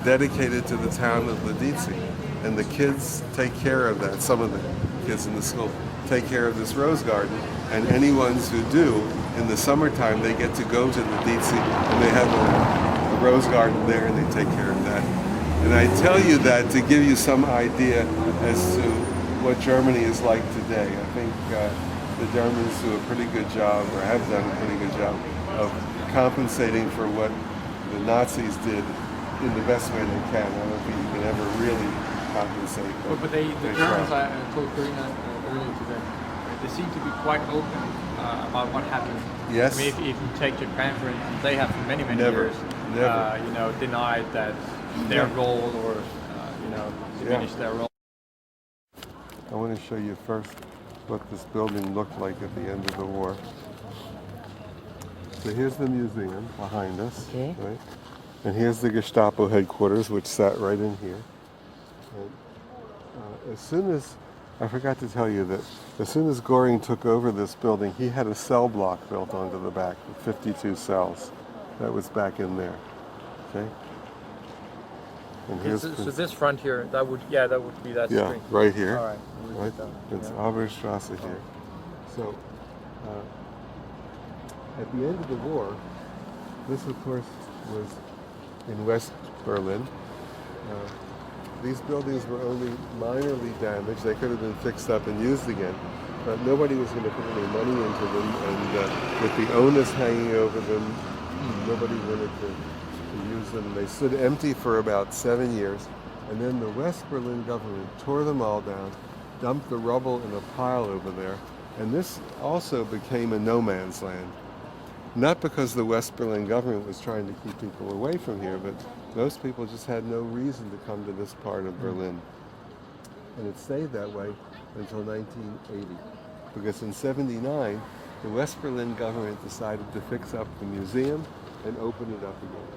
dedicated to the town of Ledisi. And the kids take care of that. Some of the kids in the school take care of this rose garden. And anyone who do, in the summertime, they get to go to Ledisi and they have a rose garden there and they take care of that. And I tell you that to give you some idea as to what Germany is like today. I think the Germans do a pretty good job, or have done a pretty good job, of compensating for what the Nazis did in the best way they can. I don't think you can ever really compensate. But the Germans, I told Karina earlier today, they seem to be quite open about what happened. Yes. I mean, if you take Japan, for instance, they have for many Never. years, denied that their role or, diminished their role. I want to show you first what this building looked like at the end of the war. So here's the museum behind us, right? And here's the Gestapo headquarters, which sat right in here. And as soon as, I forgot to tell you that, as soon as Goering took over this building, he had a cell block built onto the back with 52 cells. That was back in there, okay? And here's So this front here, that would be that yeah, street. right here. All right. Right? It's Oberstrasse here. So, at the end of the war, this of course was in West Berlin. These buildings were only minorly damaged. They could have been fixed up and used again, but nobody was going to put any money into them, and with the onus hanging over them, nobody wanted to use them. They stood empty for about 7 years, and then the West Berlin government tore them all down, dumped the rubble in a pile over there, and this also became a no man's land. Not because the West Berlin government was trying to keep people away from here, but most people just had no reason to come to this part of Berlin. And it stayed that way until 1980, because in '79, the West Berlin government decided to fix up the museum and open it up again.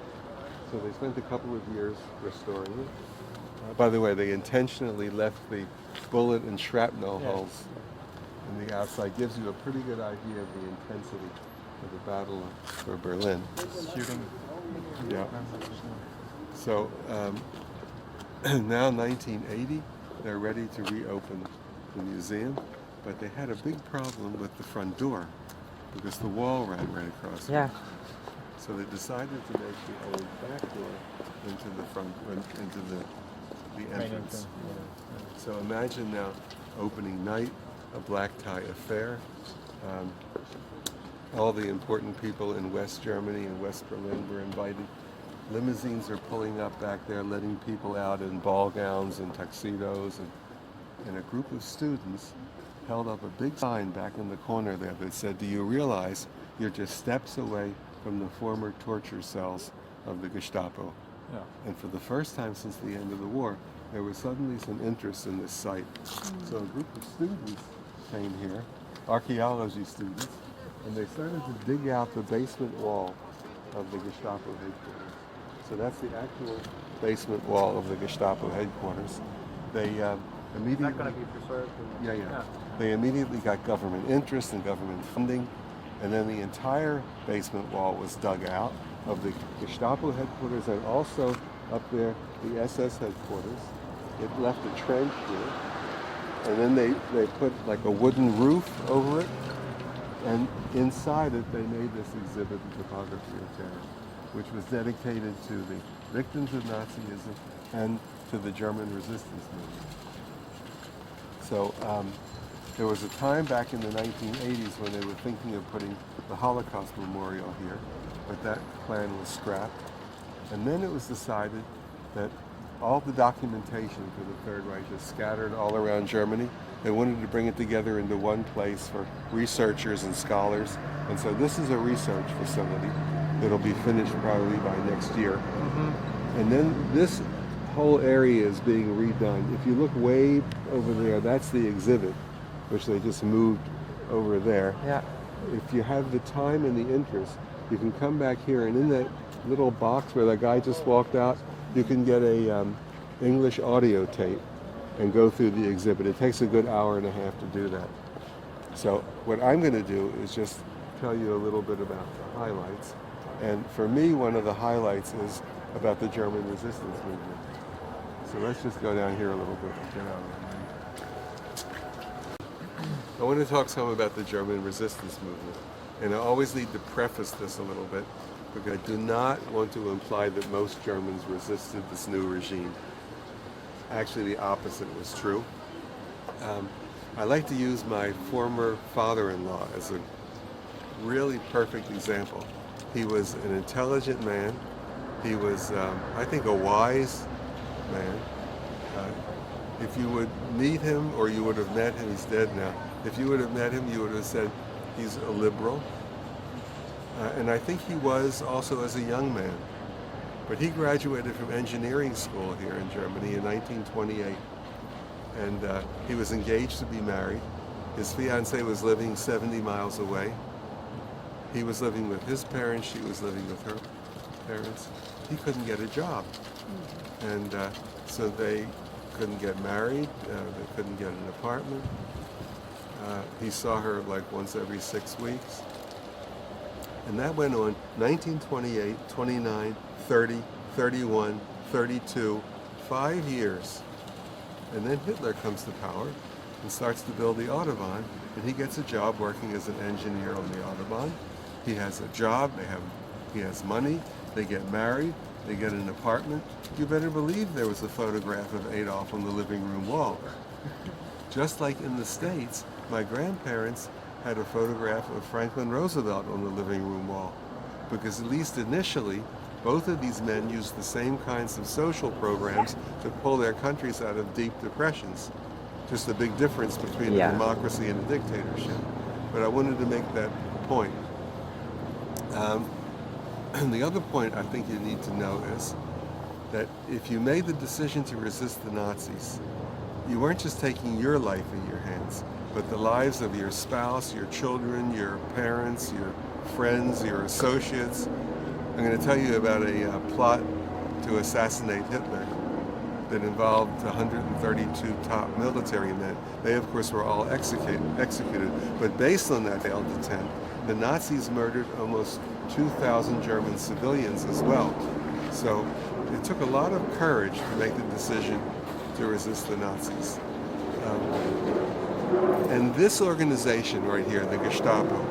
So they spent a couple of years restoring it. By the way, they intentionally left the bullet and shrapnel holes in the outside. Gives you a pretty good idea of the intensity of the battle for Berlin. Shooting. Yeah. So now 1980, they're ready to reopen the museum, but they had a big problem with the front door because the wall ran right across it. Yeah. So they decided to make the old back door into the front, into the entrance. So imagine now opening night, a black tie affair. All the important people in West Germany and West Berlin were invited. Limousines are pulling up back there, letting people out in ball gowns and tuxedos, and a group of students held up a big sign back in the corner there that said, "Do you realize you're just steps away from the former torture cells of the Gestapo?" Yeah. And for the first time since the end of the war, there was suddenly some interest in this site. So a group of students came here, archaeology students, and they started to dig out the basement wall of the Gestapo headquarters. So that's the actual basement wall of the Gestapo headquarters. They immediately... Is that going to be preserved? Yeah. They immediately got government interest and government funding, And then the entire basement wall was dug out of the Gestapo headquarters, and also up there, the SS headquarters. It left a trench here. And then they put like a wooden roof over it. And inside it, they made this exhibit, The Topography of Terror, which was dedicated to the victims of Nazism and to the German resistance movement. So there was a time back in the 1980s when they were thinking of putting the Holocaust Memorial here, but that plan was scrapped. And then it was decided that all the documentation for the Third Reich is scattered all around Germany. They wanted to bring it together into one place for researchers and scholars. And so this is a research facility that'll be finished probably by next year. Mm-hmm. And then this whole area is being redone. If you look way over there, that's the exhibit, which they just moved over there. Yeah. If you have the time and the interest, you can come back here, and in that little box where that guy just walked out, you can get a English audio tape and go through the exhibit. It takes a good hour and a half to do that. So what I'm going to do is just tell you a little bit about the highlights. And for me, one of the highlights is about the German resistance movement. So let's just go down here a little bit and get out of the way. I want to talk some about the German resistance movement. And I always need to preface this a little bit, because I do not want to imply that most Germans resisted this new regime. Actually, the opposite was true. I like to use my former father-in-law as a really perfect example. He was an intelligent man. He was, I think, a wise man. If you would meet him, or you would have met him, he's dead now. If you would have met him, you would have said he's a liberal. And I think he was also as a young man. But he graduated from engineering school here in Germany in 1928. And he was engaged to be married. His fiancée was living 70 miles away. He was living with his parents, she was living with her parents. He couldn't get a job. And so they couldn't get married, they couldn't get an apartment. He saw her like once every 6 weeks. And that went on 1928, 29, 30, 31, 32, 5 years. And then Hitler comes to power and starts to build the Autobahn, and he gets a job working as an engineer on the Autobahn. He has a job, he has money, they get married, they get an apartment. You better believe there was a photograph of Adolf on the living room wall. Just like in the States, my grandparents had a photograph of Franklin Roosevelt on the living room wall, because at least initially, both of these men used the same kinds of social programs to pull their countries out of deep depressions. Just a big difference between a democracy and a dictatorship. But I wanted to make that point. And the other point I think you need to know is that if you made the decision to resist the Nazis, you weren't just taking your life in your hands, but the lives of your spouse, your children, your parents, your friends, your associates. I'm going to tell you about a plot to assassinate Hitler that involved 132 top military men. They, of course, were all executed. But based on that failed attempt, the Nazis murdered almost 2,000 German civilians as well. So it took a lot of courage to make the decision to resist the Nazis. And this organization right here, the Gestapo,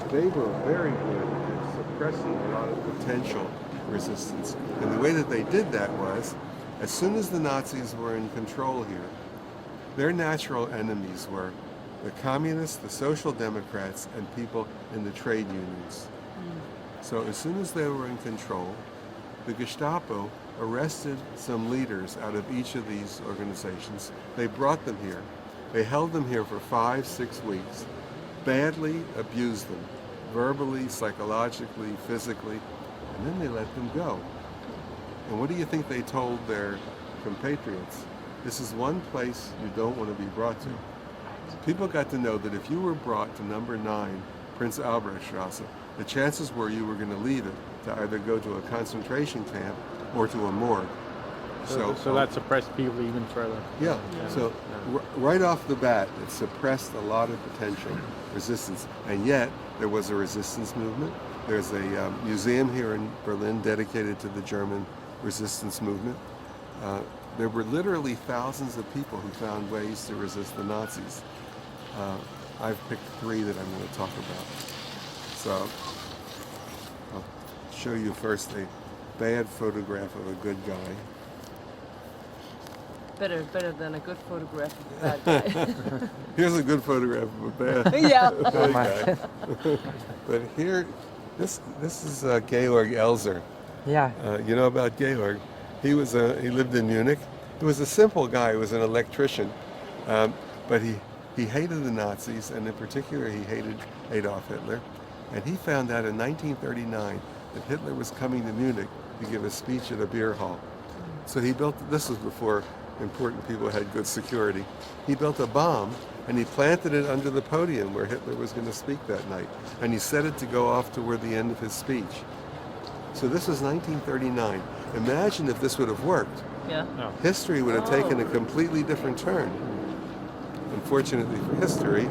they were very good at suppressing a lot of potential resistance. And the way that they did that was, as soon as the Nazis were in control here, their natural enemies were the communists, the social democrats, and people in the trade unions. So as soon as they were in control, the Gestapo arrested some leaders out of each of these organizations. They brought them here. They held them here for 5-6 weeks, badly abused them, verbally, psychologically, physically, and then they let them go. And what do you think they told their compatriots? This is one place you don't want to be brought to. People got to know that if you were brought to number 9, Prince Albrechtstrasse, the chances were you were going to leave it to either go to a concentration camp or to a morgue. So that suppressed people even further. Yeah. So right off the bat, it suppressed a lot of potential resistance, and yet there was a resistance movement. There's a museum here in Berlin dedicated to the German resistance movement. There were literally thousands of people who found ways to resist the Nazis. I've picked 3 that I'm going to talk about. So I'll show you first a bad photograph of a good guy. Better than a good photograph of a bad guy. Here's a good photograph of a bad, Yeah. bad guy. But here, this is Georg Elser. Yeah. You know about Georg? He lived in Munich. He was a simple guy. He was an electrician, but he hated the Nazis, and in particular, he hated Adolf Hitler. And he found out in 1939 that Hitler was coming to Munich to give a speech at a beer hall. So he built. This was before important people had good security. He built a bomb and he planted it under the podium where Hitler was going to speak that night. And he set it to go off toward the end of his speech. So this was 1939. Imagine if this would have worked. Yeah. No. History would have taken a completely different turn. Unfortunately for history,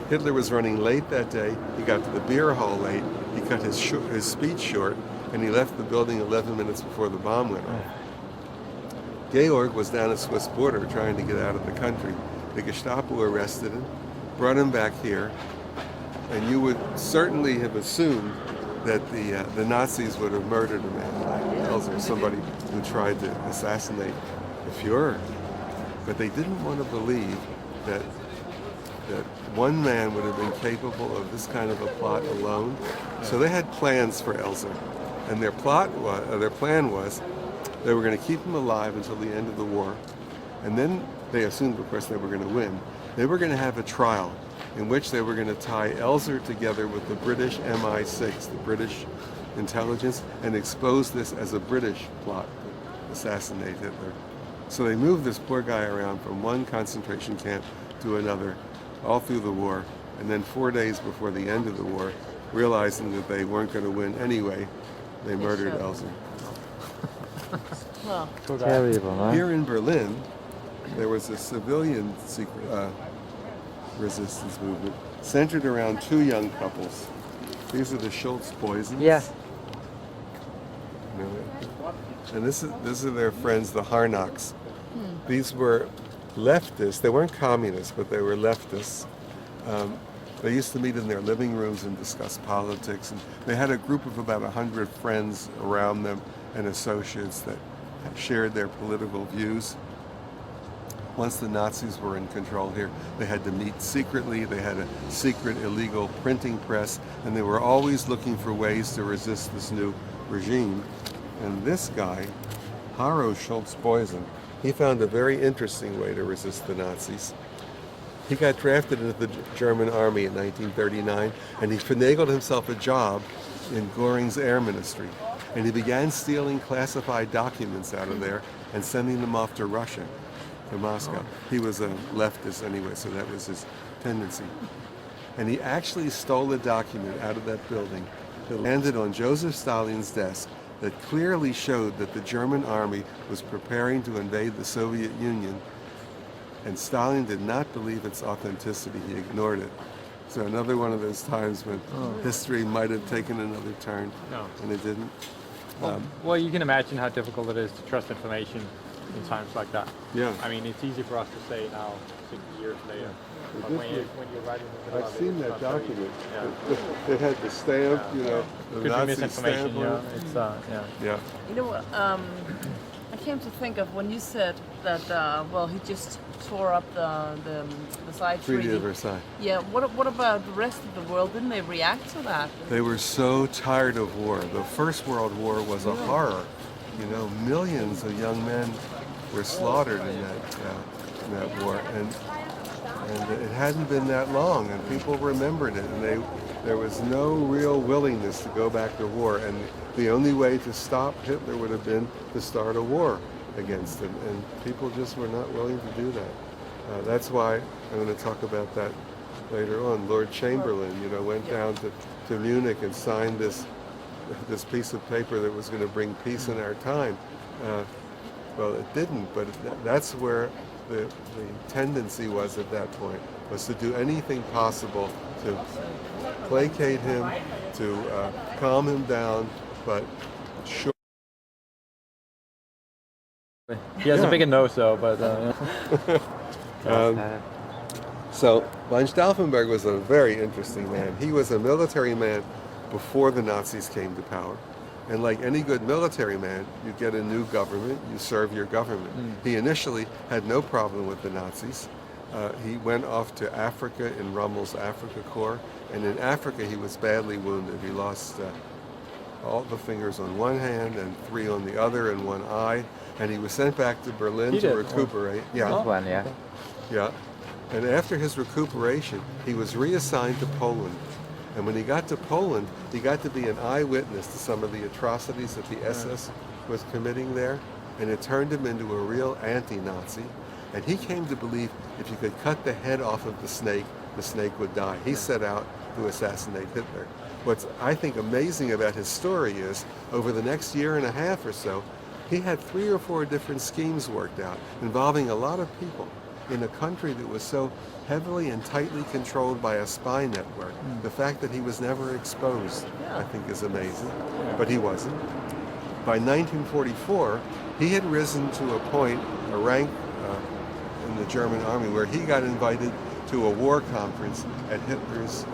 Hitler was running late that day. He got to the beer hall late. He cut his speech short, and he left the building 11 minutes before the bomb went off. Georg was down at Swiss border trying to get out of the country. The Gestapo arrested him, brought him back here, and you would certainly have assumed that the Nazis would have murdered a man like Elser, somebody who tried to assassinate the Fuhrer. But they didn't want to believe that one man would have been capable of this kind of a plot alone. So they had plans for Elser, and their plan was they were going to keep him alive until the end of the war, and then they assumed, of course, they were going to win. They were going to have a trial in which they were going to tie Elser together with the British MI6, the British intelligence, and expose this as a British plot to assassinate Hitler. So they moved this poor guy around from one concentration camp to another all through the war, and then 4 days before the end of the war, realizing that they weren't going to win anyway, they murdered Elser. Well, Terrible, huh? Here in Berlin, there was a civilian secret resistance movement centered around 2 young couples. These are the Schultz poisons. Yeah. You know it? And this are their friends, the Harnacks. These were leftists. They weren't communists, but they were leftists. They used to meet in their living rooms and discuss politics. And they had a group of about 100 friends around them and associates that shared their political views. Once the Nazis were in control here, they had to meet secretly. They had a secret illegal printing press, and they were always looking for ways to resist this new regime. And this guy, Haro Schultz-Posen, he found a very interesting way to resist the Nazis. He got drafted into the German army in 1939, and he finagled himself a job in Goering's air ministry. And he began stealing classified documents out of there and sending them off to Russia, to Moscow. He was a leftist anyway, so that was his tendency. And he actually stole a document out of that building that landed on Joseph Stalin's desk that clearly showed that the German army was preparing to invade the Soviet Union, and Stalin did not believe its authenticity. He ignored it. So another one of those times when history might have taken another turn, and it didn't. Well, you can imagine how difficult it is to trust information in times like that. Yeah. I mean, it's easy for us to say now, 60 years later. But when you're writing the middle I've of it, seen it's that not very document. easy. It had the stamp, you know, the Could be Nazi misinformation, stamp on it. It's, Yeah. you know what? I came to think of when you said that. Well, he just tore up the side Treaty of Versailles. Yeah. What about the rest of the world? Didn't they react to that? They were so tired of war. The First World War was a horror. You know, millions of young men were slaughtered in that war, and it hadn't been that long, and people remembered it, and there was no real willingness to go back to war, and the only way to stop Hitler would have been to start a war against him, and people just were not willing to do that. That's why I'm going to talk about that later on. Lord Chamberlain, you know, went down to Munich and signed this piece of paper that was going to bring peace in our time. Well, it didn't, but that's where the tendency was at that point, was to do anything possible to placate him, to calm him down, but sure. He has a bigger nose though, but So von Stauffenberg was a very interesting man. He was a military man before the Nazis came to power. And like any good military man, you get a new government, you serve your government. He initially had no problem with the Nazis. He went off to Africa in Rommel's Africa Corps, and in Africa he was badly wounded. He lost all the fingers on one hand and 3 on the other and 1 eye, and he was sent back to Berlin to recuperate. Yeah. And after his recuperation, he was reassigned to Poland. And when he got to Poland, he got to be an eyewitness to some of the atrocities that the SS was committing there, and it turned him into a real anti-Nazi. And he came to believe if you could cut the head off of the snake would die. He set out to assassinate Hitler. What's, I think, amazing about his story is, over the next year and a half or so, he had 3 or 4 different schemes worked out, involving a lot of people in a country that was so heavily and tightly controlled by a spy network. The fact that he was never exposed, I think, is amazing, but he wasn't. By 1944, he had risen to a point, a rank in the German army, where he got invited to a war conference at Hitler's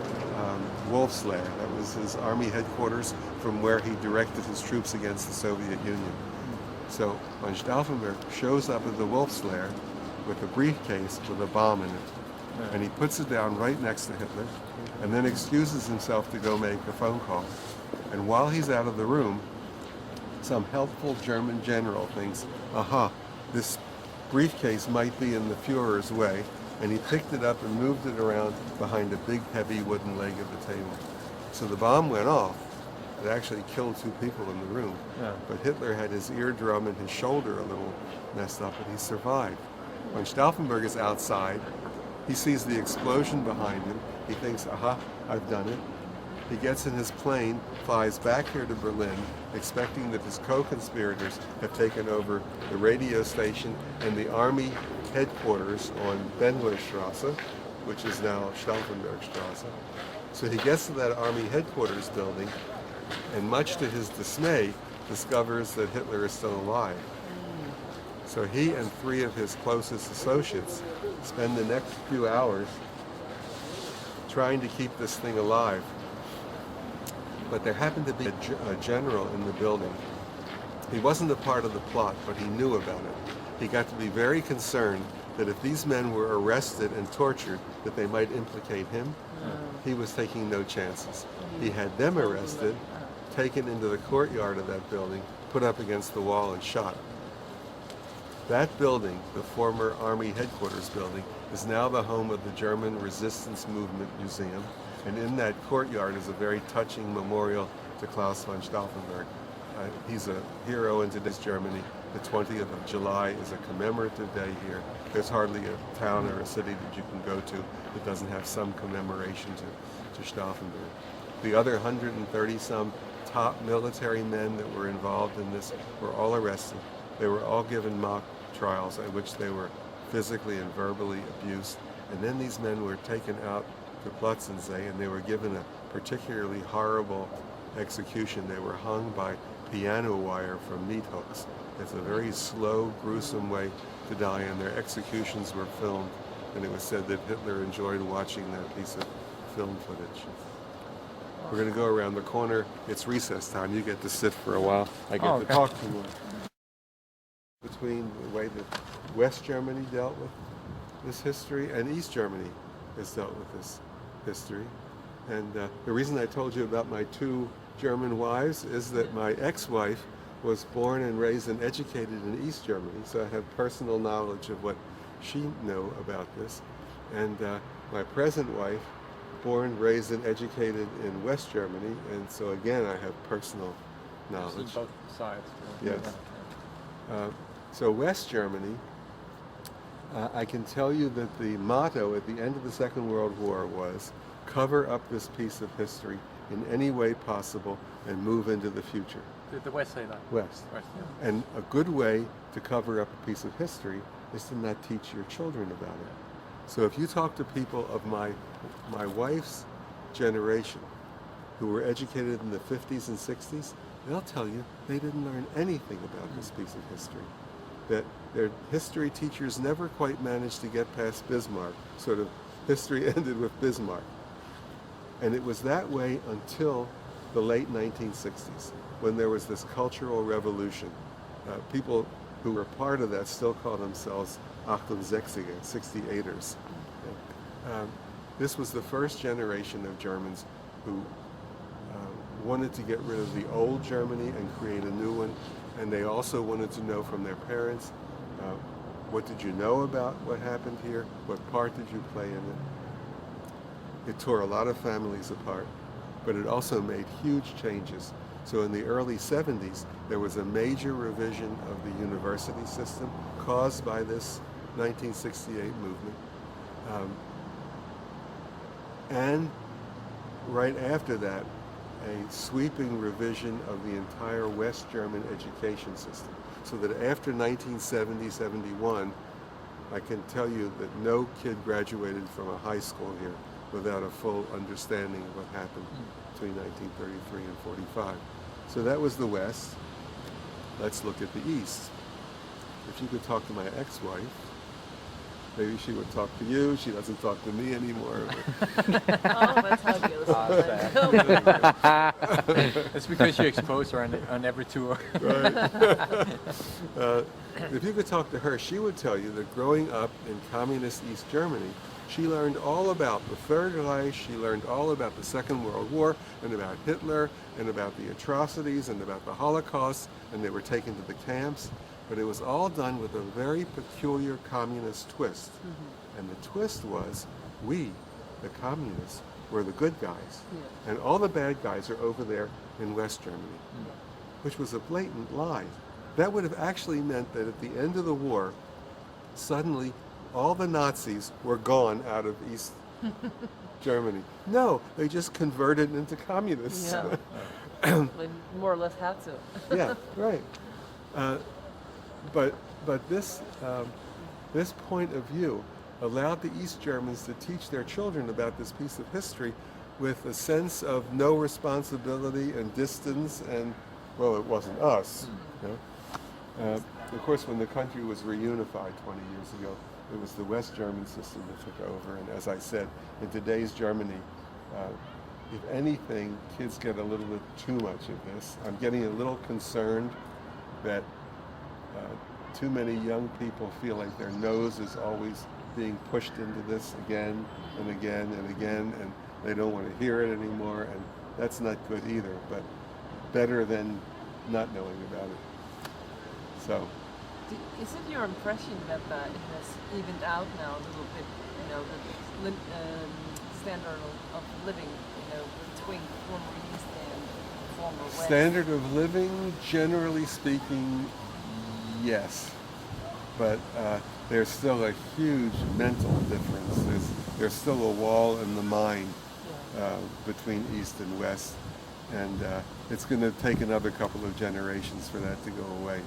Wolfslair. That was his army headquarters from where he directed his troops against the Soviet Union. So von Stauffenberg shows up at the Wolfslair with a briefcase with a bomb in it. And he puts it down right next to Hitler, and then excuses himself to go make a phone call. And while he's out of the room, some helpful German general thinks, aha, this briefcase might be in the Führer's way, and he picked it up and moved it around behind a big, heavy wooden leg of the table. So the bomb went off. It actually killed 2 people in the room. But Hitler had his eardrum and his shoulder a little messed up, and he survived. When Stauffenberg is outside, he sees the explosion behind him. He thinks, aha, I've done it. He gets in his plane, flies back here to Berlin, expecting that his co-conspirators have taken over the radio station and the army headquarters on Benlerstrasse, which is now Stauffenbergstrasse. So he gets to that army headquarters building, and much to his dismay, discovers that Hitler is still alive. So he and 3 of his closest associates spend the next few hours trying to keep this thing alive. But there happened to be a general in the building. He wasn't a part of the plot, but he knew about it. He got to be very concerned that if these men were arrested and tortured, that they might implicate him. He was taking no chances. He had them arrested, taken into the courtyard of that building, put up against the wall and shot. That building, the former Army headquarters building, is now the home of the German Resistance Movement Museum, and in that courtyard is a very touching memorial to Klaus von Stauffenberg. He's a hero in today's Germany. The 20th of July is a commemorative day here. There's hardly a town or a city that you can go to that doesn't have some commemoration to Stauffenberg. The other 130-some top military men that were involved in this were all arrested. They were all given mock trials in which they were physically and verbally abused. And then these men were taken out to Plötzensee, and they were given a particularly horrible execution. They were hung by piano wire from meat hooks. It's a very slow, gruesome way to die, and their executions were filmed, and it was said that Hitler enjoyed watching that piece of film footage. We're going to go around the corner. It's recess time. You get to sit for a while. I get to talk to you. Between the way that West Germany dealt with this history and East Germany has dealt with this history. And the reason I told you about my 2 German wives is that my ex-wife was born and raised and educated in East Germany, so I have personal knowledge of what she knew about this. And my present wife, born, raised, and educated in West Germany, and so again I have personal knowledge. Both sides. Yes. So West Germany, I can tell you that the motto at the end of the Second World War was, cover up this piece of history in any way possible and move into the future. The West side. West. West, yeah. And a good way to cover up a piece of history is to not teach your children about it. So if you talk to people of my wife's generation who were educated in the 50s and 60s, they'll tell you they didn't learn anything about this piece of history. That their history teachers never quite managed to get past Bismarck. Sort of history ended with Bismarck. And it was that way until the late 1960s, when there was this cultural revolution. People who were part of that still call themselves 68ers. This was the first generation of Germans who wanted to get rid of the old Germany and create a new one. And they also wanted to know from their parents, what did you know about what happened here? What part did you play in it? It tore a lot of families apart, but it also made huge changes. So in the early 70s, there was a major revision of the university system caused by this 1968 movement. And right after that, a sweeping revision of the entire West German education system. So that after 1970-71, I can tell you that no kid graduated from a high school here without a full understanding of what happened between 1933 and 45. So that was the West. Let's look at the East. If you could talk to my ex-wife, maybe she would talk to you. She doesn't talk to me anymore. Oh, that's how it goes. That's because you expose her on every tour. Right. If you could talk to her, she would tell you that growing up in communist East Germany, she learned all about the Third Reich, she learned all about the Second World War, and about Hitler, and about the atrocities, and about the Holocaust, and they were taken to the camps. But it was all done with a very peculiar communist twist. Mm-hmm. And the twist was, we, the communists, were the good guys. Yeah. And all the bad guys are over there in West Germany, which was a blatant lie. That would have actually meant that at the end of the war, suddenly all the Nazis were gone out of East Germany. No, they just converted into communists. Yeah. They more or less had to. Yeah, right. But this point of view allowed the East Germans to teach their children about this piece of history with a sense of no responsibility and distance, and, well, it wasn't us. You know? Of course, when the country was reunified 20 years ago, it was the West German system that took over, and as I said, in today's Germany, if anything, kids get a little bit too much of this. I'm getting a little concerned that too many young people feel like their nose is always being pushed into this again and again and again, and they don't want to hear it anymore, and that's not good either, but better than not knowing about it. So. Is it your impression that it has evened out now a little bit, the standard of living, between former East and former West? Standard of living, generally speaking, yes. But there's still a huge mental difference. There's still a wall in the mind between East and West. And it's going to take another couple of generations for that to go away.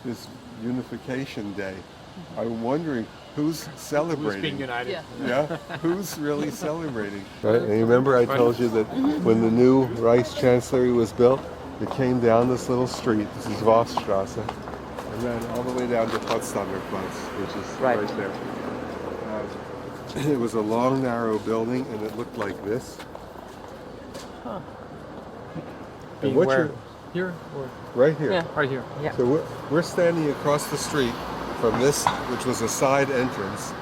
This Unification Day, I'm wondering who's celebrating. Who's being united? Yeah, who's really celebrating? Right, and you remember I told you that when the new Reichschancellery was built, it came down this little street, this is Woststrasse, and ran all the way down to Potsdamer Platz, which is right there. It was a long, narrow building, and it looked like this. Huh. And where? Here? Or? Right here. Yeah, right here. Yeah. So we're standing across the street from this, which was a side entrance,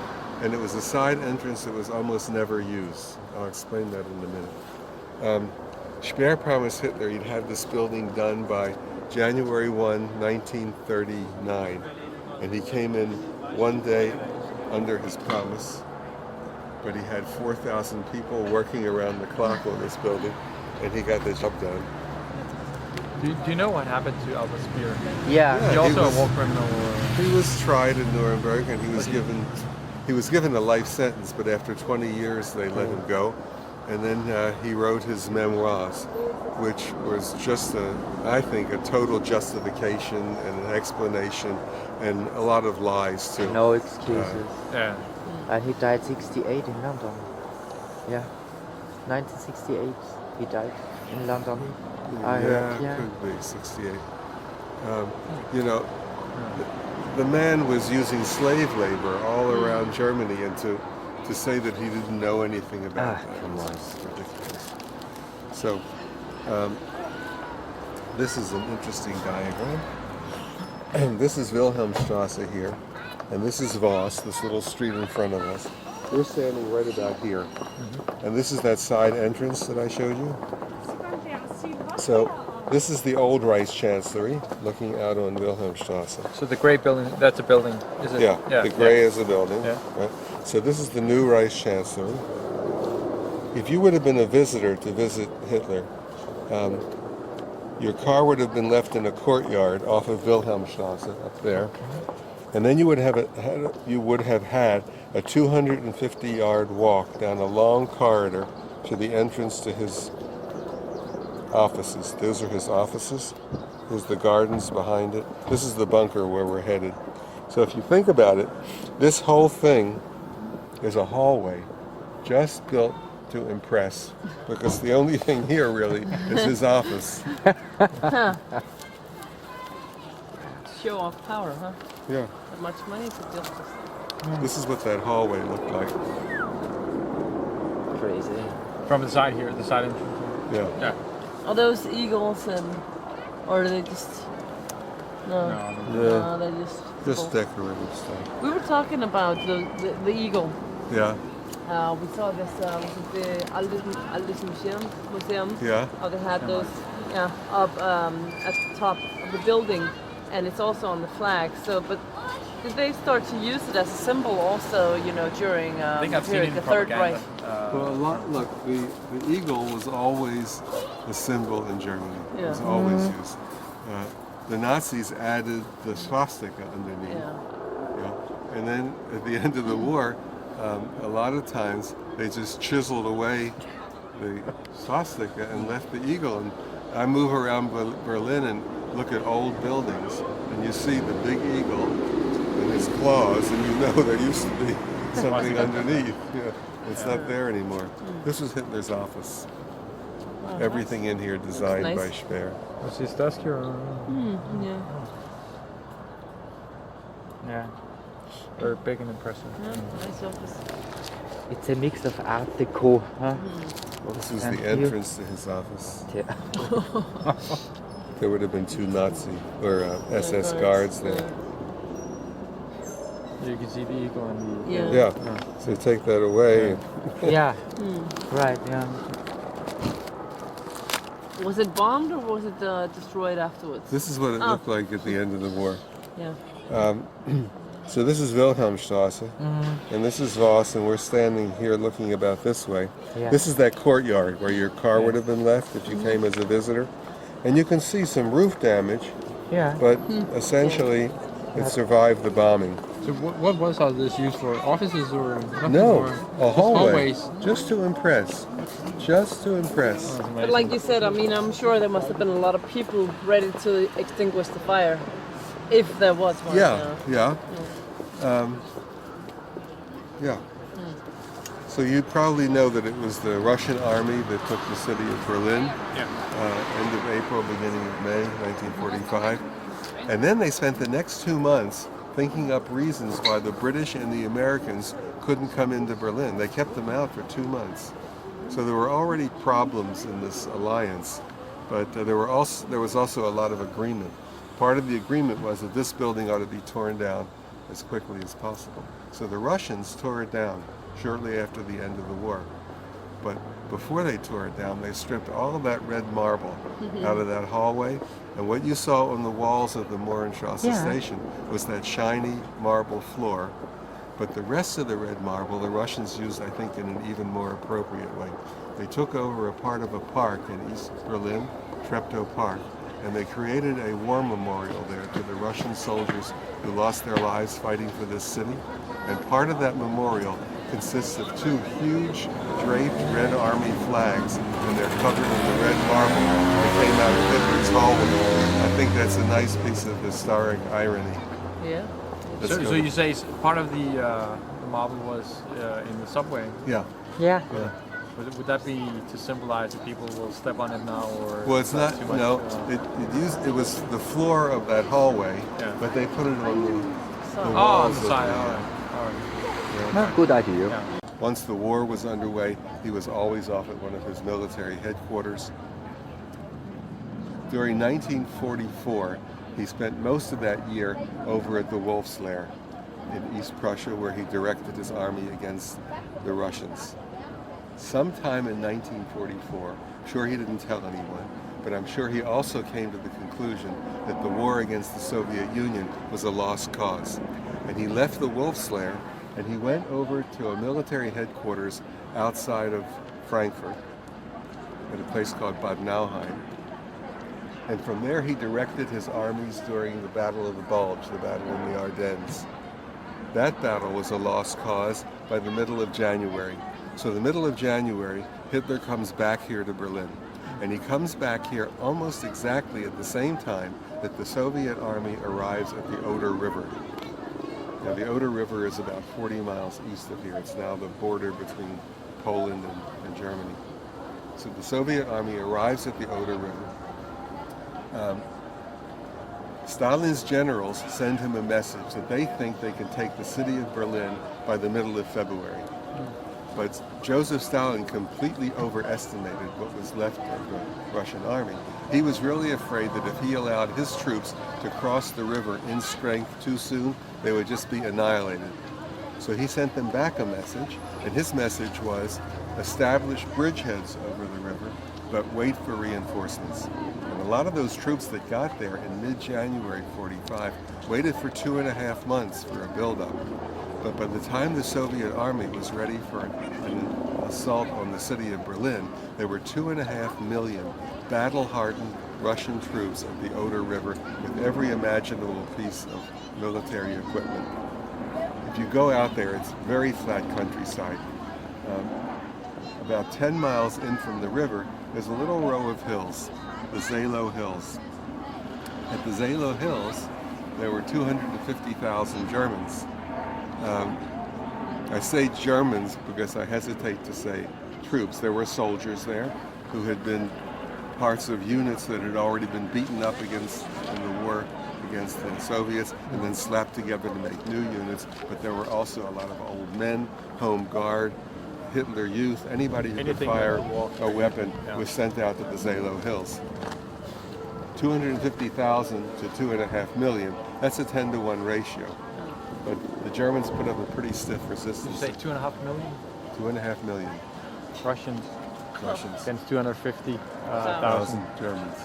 and it was a side entrance that was almost never used. I'll explain that in a minute. Speer promised Hitler he'd have this building done by January 1, 1939, and he came in one day under his promise, but he had 4,000 people working around the clock on this building, and he got the job done. Do you know what happened to Albert Speer? Yeah. He also a war criminal. He was tried in Nuremberg, and he was given a life sentence. But after 20 years, they let him go. and then he wrote his memoirs, which was just, I think, a total justification and an explanation and a lot of lies too. No excuses. Yeah. And he died 68 in London. Yeah. 1968 he died in London. I heard, yeah. Could be 68. You know, the man was using slave labor all around Germany, and to say that he didn't know anything about that is ridiculous. So, this is an interesting diagram. This is Wilhelmstrasse here, and this is Voss, this little street in front of us. We're standing right about here, and this is that side entrance that I showed you. So, this is the old Reichschancellery, looking out on Wilhelmstrasse. So the grey building, that's a building, is it? Yeah, the grey is a building. Yeah. Right? So this is the new Reichschancellery. If you would have been a visitor to visit Hitler, your car would have been left in a courtyard off of Wilhelmstrasse up there, and then you would have had a 250-yard walk down a long corridor to the entrance to his offices. Those are his offices. There's the gardens behind it. This is the bunker where we're headed. So if you think about it, this whole thing is a hallway just built to impress, because the only thing here really is his office. Show off power, huh? Yeah. That much money to build this. This is what that hallway looked like. Crazy. From the side here, the side entrance. Yeah. Yeah. Are those eagles or are they just... No, they're Just decorative stuff. We were talking about the eagle. Yeah. We saw this, was it the Altes Museum? Yeah. How they had those up at the top of the building, and it's also on the flag. So, but did they start to use it as a symbol also, you know, during I think I've seen it in the Third Reich? Well, look, the eagle was always a symbol in Germany. It was Yeah. always used. The Nazis added the swastika underneath. Yeah. And then at the end of the war, a lot of times they just chiseled away the swastika and left the eagle. And I move around Berlin and look at old buildings, and you see the big eagle and his claws, and you know there used to be something underneath. Yeah, it's not there anymore. This was Hitler's office. Wow, Everything in here designed nice. by Speer. Was his desk here? Yeah. Yeah. Very big and impressive. Nice office. It's a mix of Art Deco, huh? This is And the here- entrance to his office. Yeah. There would have been 2 Nazi or SS guards, guards there. You can see the eagle and the... Yeah. Yeah. So take that away. Yeah. Right, yeah. Was it bombed or was it destroyed afterwards? This is what it looked like at the end of the war. Yeah. So this is Wilhelmstrasse, and this is Voss, and we're standing here looking about this way. Yeah. This is that courtyard where your car would have been left if you came as a visitor. And you can see some roof damage, Yeah. but essentially it survived the bombing. So what was all this used for? Offices or nothing? No, or a hallway. hallways? Just to impress. Just to impress. But like you said, I mean, I'm sure there must have been a lot of people ready to extinguish the fire, if there was one. Yeah. Yeah. So you probably know that it was the Russian army that took the city of Berlin, end of April, beginning of May, 1945. And then they spent the next 2 months thinking up reasons why the British and the Americans couldn't come into Berlin. They kept them out for 2 months. So there were already problems in this alliance, but there was also a lot of agreement. Part of the agreement was that this building ought to be torn down as quickly as possible. So the Russians tore it down shortly after the end of the war. But before they tore it down, they stripped all of that red marble out of that hallway. And what you saw on the walls of the Mohrenstrasse station was that shiny marble floor. But the rest of the red marble, the Russians used, I think, in an even more appropriate way. They took over a part of a park in East Berlin, Treptow Park, and they created a war memorial there to the Russian soldiers who lost their lives fighting for this city. And part of that memorial consists of two huge draped Red Army flags, and they're covered in the red marble that came out of Hitler's hallway. I think that's a nice piece of historic irony. Yeah. So you say part of the marble was in the subway? Yeah. Yeah. Yeah. Would that be to symbolize that people will step on it now, or? Well, it's not. Too much, No, it was the floor of that hallway, Yeah. but they put it on the on walls the of side. the- All right. No, good idea. Yeah. Once the war was underway, he was always off at one of his military headquarters. During 1944, he spent most of that year over at the Wolfslair in East Prussia, where he directed his army against the Russians. Sometime in 1944, sure he didn't tell anyone, but I'm sure he also came to the conclusion that the war against the Soviet Union was a lost cause. And he left the Wolfslair and he went over to a military headquarters outside of Frankfurt at a place called Bad Nauheim. And from there he directed his armies during the Battle of the Bulge, the battle in the Ardennes. That battle was a lost cause by the middle of January. So the middle of January, Hitler comes back here to Berlin. And he comes back here almost exactly at the same time that the Soviet army arrives at the Oder River. Now the Oder River is about 40 miles east of here. It's now the border between Poland and Germany. So the Soviet army arrives at the Oder River. Stalin's generals send him a message that they think they can take the city of Berlin by the middle of February. But Joseph Stalin completely overestimated what was left of the Russian army. He was really afraid that if he allowed his troops to cross the river in strength too soon, they would just be annihilated. So he sent them back a message, and his message was, establish bridgeheads over the river, but wait for reinforcements. And a lot of those troops that got there in mid-January 45 waited for 2.5 months for a buildup. But by the time the Soviet army was ready for an assault on the city of Berlin, there were 2.5 million battle-hardened Russian troops at the Oder River with every imaginable piece of military equipment. If you go out there, it's very flat countryside. About 10 miles in from the river, there's a little row of hills, the Zalo Hills. At the Zalo Hills, there were 250,000 Germans. I say Germans because I hesitate to say troops. There were soldiers there who had been parts of units that had already been beaten up in the war against the Soviets and then slapped together to make new units. But there were also a lot of old men, home guard, Hitler Youth, anybody who could fire a weapon was sent out to the Zalo Hills. 250,000 to 2.5 million, that's a 10-to-1 ratio. But the Germans put up a pretty stiff resistance. Did you say 2.5 million? 2.5 million Russians against 250,000 Germans.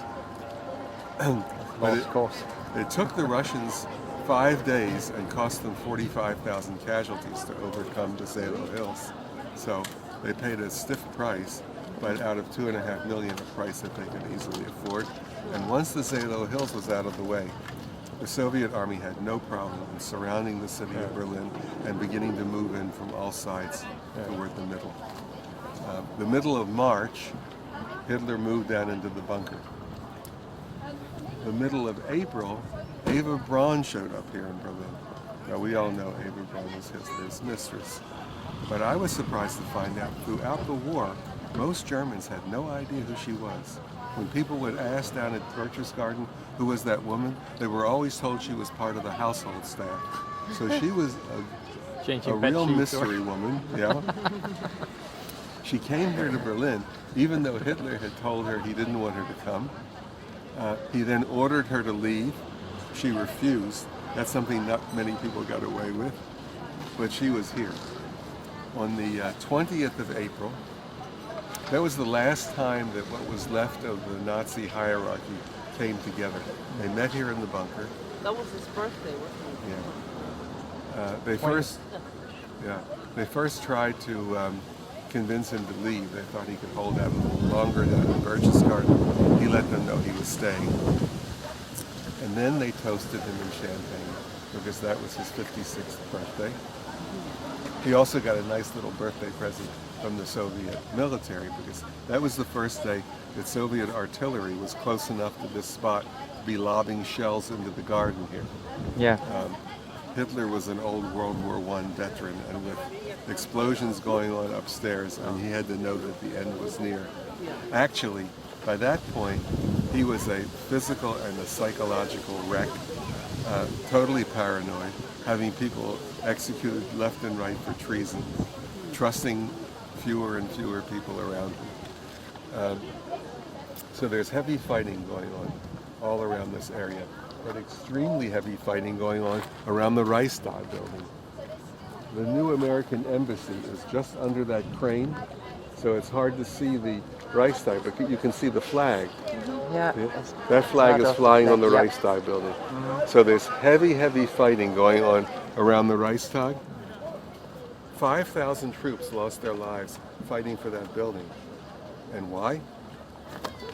Lost cause. It took the Russians 5 days and cost them 45,000 casualties to overcome the Zalo Hills. So they paid a stiff price, but out of 2.5 million, a price that they could easily afford. And once the Zalo Hills was out of the way, the Soviet army had no problem in surrounding the city of Berlin and beginning to move in from all sides toward the middle. The middle of March, Hitler moved down into the bunker. The middle of April, Eva Braun showed up here in Berlin. Now we all know Eva Braun was Hitler's mistress. But I was surprised to find out throughout the war, most Germans had no idea who she was. When people would ask down at Berchtesgaden, who was that woman, they were always told she was part of the household staff. So she was a real mystery woman. Yeah. She came here to Berlin, even though Hitler had told her he didn't want her to come. He then ordered her to leave. She refused. That's something not many people got away with. But she was here. On the 20th of April, that was the last time that what was left of the Nazi hierarchy came together. They met here in the bunker. That was his birthday, wasn't it? They first tried to convince him to leave. They thought he could hold out a little longer down in Berchtesgaden. He let them know he was staying. And then they toasted him in champagne because that was his 56th birthday. He also got a nice little birthday present from the Soviet military, because that was the first day that Soviet artillery was close enough to this spot to be lobbing shells into the garden here. Yeah. Hitler was an old World War I veteran, and with explosions going on upstairs, and he had to know that the end was near. Actually, by that point, he was a physical and a psychological wreck, totally paranoid, having people executed left and right for treason, trusting fewer and fewer people around him. So there's heavy fighting going on all around this area, but extremely heavy fighting going on around the Reichstag building. The new American embassy is just under that crane, so it's hard to see the Reichstag, but you can see the flag. Yeah. That flag is flying on the yeah. Reichstag building. So there's heavy, heavy fighting going on around the Reichstag. 5,000 troops lost their lives fighting for that building. And why?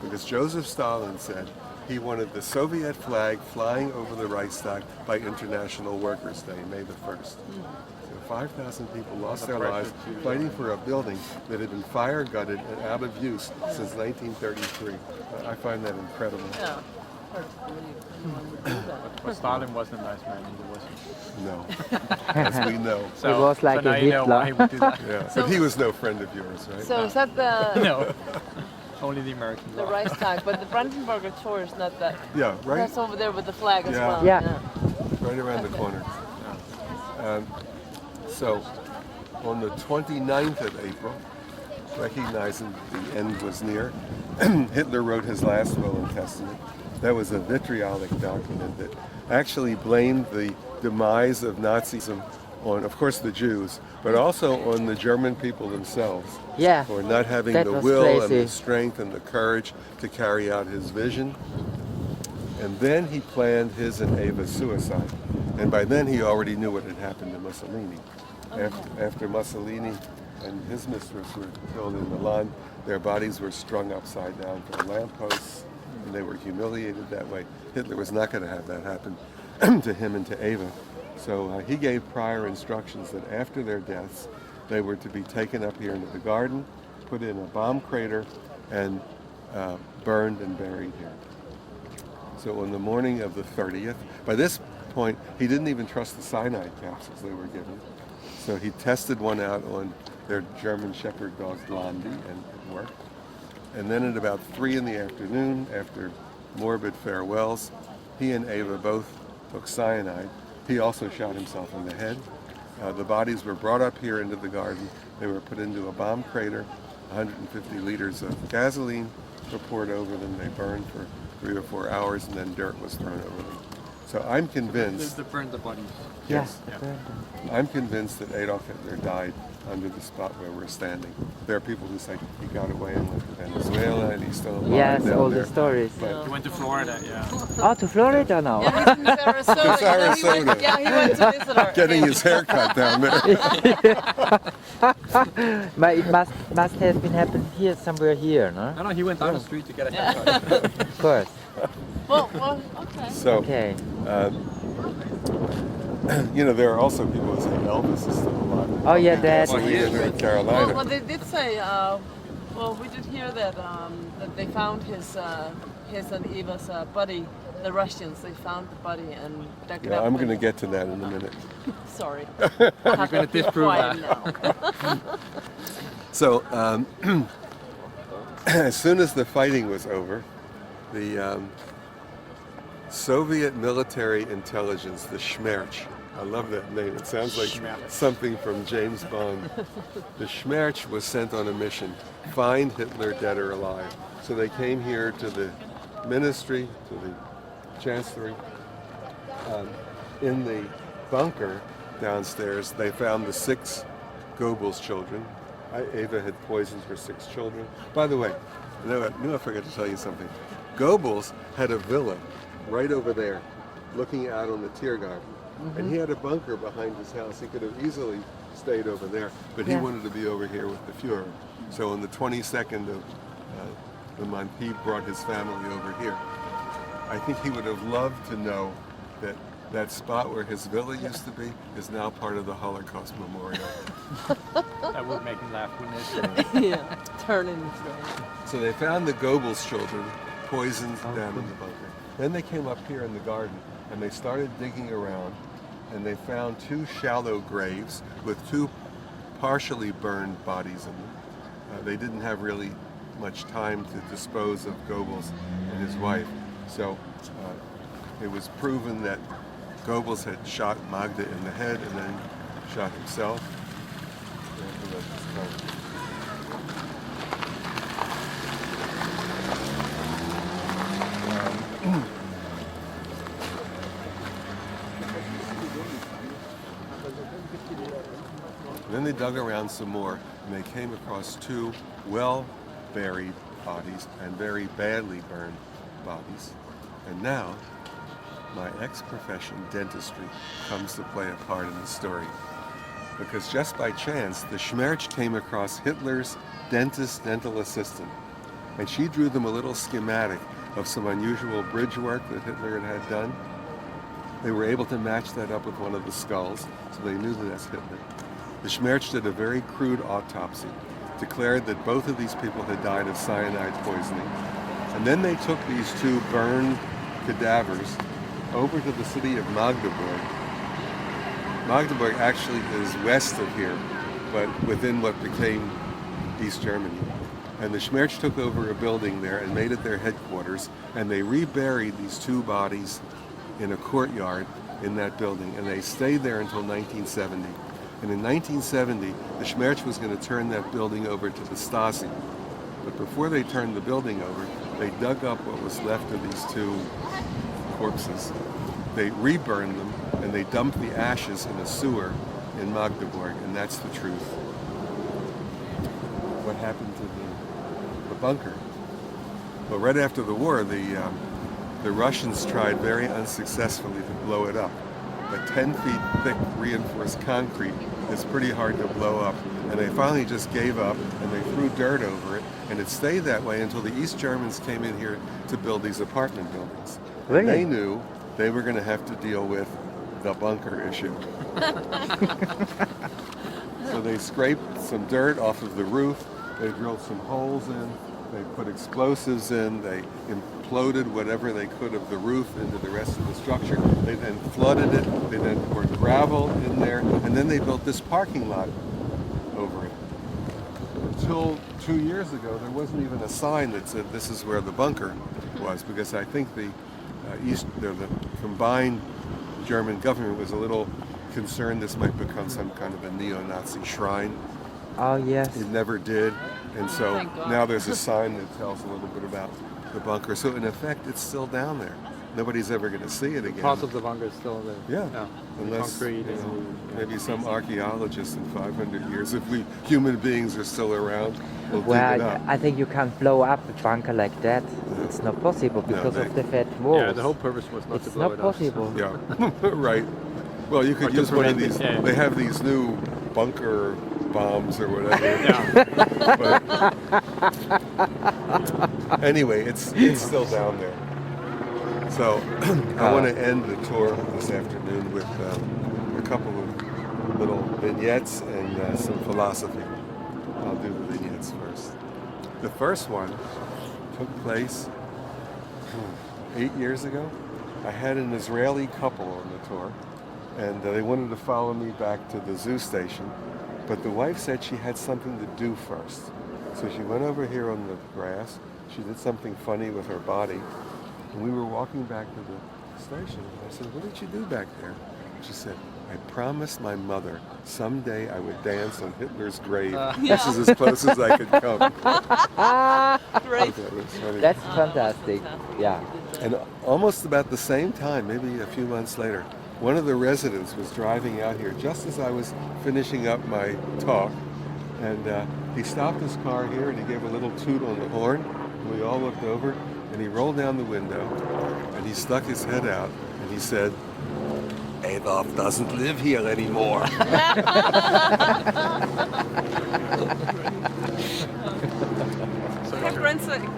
Because Joseph Stalin said he wanted the Soviet flag flying over the Reichstag by International Workers' Day, May the 1st. So 5,000 people lost their lives fighting for a building that had been fire gutted and out of use since 1933. I find that incredible. Yeah. Hard to believe anyone would do that. But Stalin wasn't a nice man either, was he? No, as we know. He was like so a now you know why he Hitler. would do that. Yeah, So- but he was no friend of yours, right? So is that the No. Only the Americans. the Reichstag, but the Brandenburger Tor is not that. Yeah, right? That's over there with the flag as Yeah. well. Yeah. Right around the corner. So, on the 29th of April, recognizing the end was near, Hitler wrote his last will and testament. That was a vitriolic document that actually blamed the demise of Nazism on, of course, the Jews, but also on the German people themselves. Yeah. For not having That the was will and crazy. the strength and the courage to carry out his vision. And then he planned his and Eva's suicide. And by then he already knew what had happened to Mussolini. After Mussolini and his mistress were killed in Milan, their bodies were strung upside down from lampposts, and they were humiliated that way. Hitler was not going to have that happen to him and to Eva. So he gave prior instructions that after their deaths, they were to be taken up here into the garden, put in a bomb crater, and burned and buried here. So on the morning of the 30th, by this point, he didn't even trust the cyanide capsules they were given. So he tested one out on their German Shepherd dog Blondie, and it worked. And then at about 3 in the afternoon, after morbid farewells, he and Eva both took cyanide. He also shot himself in the head. The bodies were brought up here into the garden. They were put into a bomb crater. 150 liters of gasoline were poured over them. They burned for 3 or 4 hours, and then dirt was thrown over them. So I'm convinced. They burned the bodies. Yes. Yeah. I'm convinced that Adolf Hitler died under the spot where we're standing. There are people who say he got away and went to Venezuela and he's still alive Yes, down all there. the stories. But He went to Florida, yeah. Oh, to Florida now. Yeah, he's in Sarasota. To Sarasota. He went, yeah, he went to visit her. getting again. his hair cut down there. But it must have been happened here, somewhere here, no? No, he went down the street to get a haircut. Of course. Well, okay. So, Okay. there are also people who say Elvis is still alive. Oh yeah, that. So we in North Carolina. Well, they did say. We did hear that that they found his and Eva's body. The Russians, they found the body and dug it Yeah, up. I'm going to get to that in a minute. Sorry. You're going to disprove that. Now. So, as soon as the fighting was over, the Soviet military intelligence, the Schmerz, I love that name. It sounds like Schmerz. something from James Bond. The Schmerz was sent on a mission, find Hitler dead or alive. So they came here to the ministry, to the chancellery. In the bunker downstairs, they found the 6 Goebbels children. Eva had poisoned her 6 children. By the way, I knew I forgot to tell you something. Goebbels had a villa right over there, looking out on the Tiergarten. And he had a bunker behind his house. He could have easily stayed over there, but he Yeah. wanted to be over here with the Fuhrer. So on the 22nd of the month, he brought his family over here. I think he would have loved to know that spot where his villa used to be is now part of the Holocaust Memorial. That would make him laugh, wouldn't it? Yeah, turn in his grave. So they found the Goebbels children poisoned down in the bunker. Then they came up here in the garden and they started digging around, and they found 2 shallow graves with 2 partially burned bodies in them. They didn't have really much time to dispose of Goebbels and his wife. So it was proven that Goebbels had shot Magda in the head and then shot himself. Then they dug around some more, and they came across 2 well-buried bodies and very badly burned bodies. And now, my ex-profession, dentistry, comes to play a part in the story. Because just by chance, the Schmerz came across Hitler's dental assistant, and she drew them a little schematic of some unusual bridge work that Hitler had done. They were able to match that up with one of the skulls, so they knew that that's Hitler. The Schmerz did a very crude autopsy, declared that both of these people had died of cyanide poisoning, and then they took these 2 burned cadavers over to the city of Magdeburg. Magdeburg actually is west of here, but within what became East Germany. And the Schmerz took over a building there and made it their headquarters, and they reburied these 2 bodies in a courtyard in that building, and they stayed there until 1970. And in 1970, the Schmerz was going to turn that building over to the Stasi. But before they turned the building over, they dug up what was left of these 2 corpses. They reburned them, and they dumped the ashes in a sewer in Magdeburg, and that's the truth. What happened to the bunker? Well, right after the war, the Russians tried very unsuccessfully to blow it up. But 10 feet thick reinforced concrete is pretty hard to blow up. And they finally just gave up, and they threw dirt over it, and it stayed that way until the East Germans came in here to build these apartment buildings. Really? And they knew they were going to have to deal with the bunker issue. So they scraped some dirt off of the roof, they drilled some holes in, they put explosives in, they imploded whatever they could of the roof into the rest of the structure. They then flooded it, they then poured gravel in there, and then they built this parking lot over it. Until 2 years ago, there wasn't even a sign that said this is where the bunker was, because I think the combined German government was a little concerned this might become some kind of a neo-Nazi shrine. Oh, yes. It never did, and so Thank God. now there's a sign that tells a little bit about the bunker. So in effect, it's still down there. Nobody's ever going to see it again. Part of the bunker is still there. Yeah. Unless concrete maybe some archaeologist in 500 years, if we human beings are still around, will dig it up. I think you can't blow up a bunker like that. It's not possible because of the fat walls. Yeah, the whole purpose was not to It's blow not it possible. Yeah, right. Well, you could Or to use one of prevent these. it, yeah. They have these new bunker bombs or whatever. But anyway, it's still down there. So I want to end the tour this afternoon with a couple of little vignettes and some philosophy. I'll do the vignettes first. The first one took place 8 years ago. I had an Israeli couple on the tour, and they wanted to follow me back to the zoo station, but the wife said she had something to do first. So she went over here on the grass, she did something funny with her body, and we were walking back to the station. I said, "What did you do back there?" She said, "I promised my mother someday I would dance on Hitler's grave." This is as close as I could come. Great. That was funny. That's fantastic. Yeah. And almost about the same time, maybe a few months later, one of the residents was driving out here just as I was finishing up my talk, and he stopped his car here and he gave a little toot on the horn, and we all looked over, and he rolled down the window and he stuck his head out and he said, "Adolf doesn't live here anymore."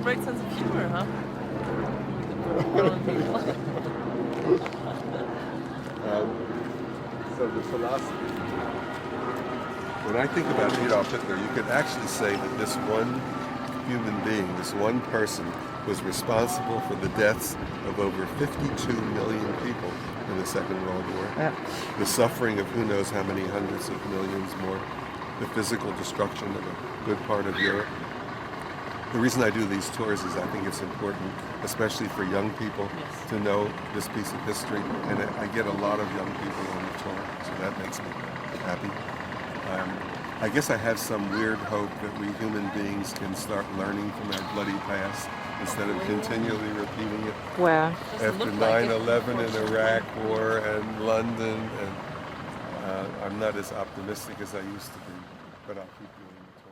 Great sense of humor, huh? of the philosophy. When I think about Adolf Hitler, you could actually say that this one human being, this one person, was responsible for the deaths of over 52 million people in the Second World War. Yeah. The suffering of who knows how many hundreds of millions more. The physical destruction of a good part of Europe. The reason I do these tours is I think it's important, especially for young people, to know this piece of history. And I get a lot of young people on the tour, so that makes me happy. I guess I have some weird hope that we human beings can start learning from our bloody past instead of continually repeating it. Where? After 9/11 and Iraq War and London, and I'm not as optimistic as I used to be, but I'll keep doing it.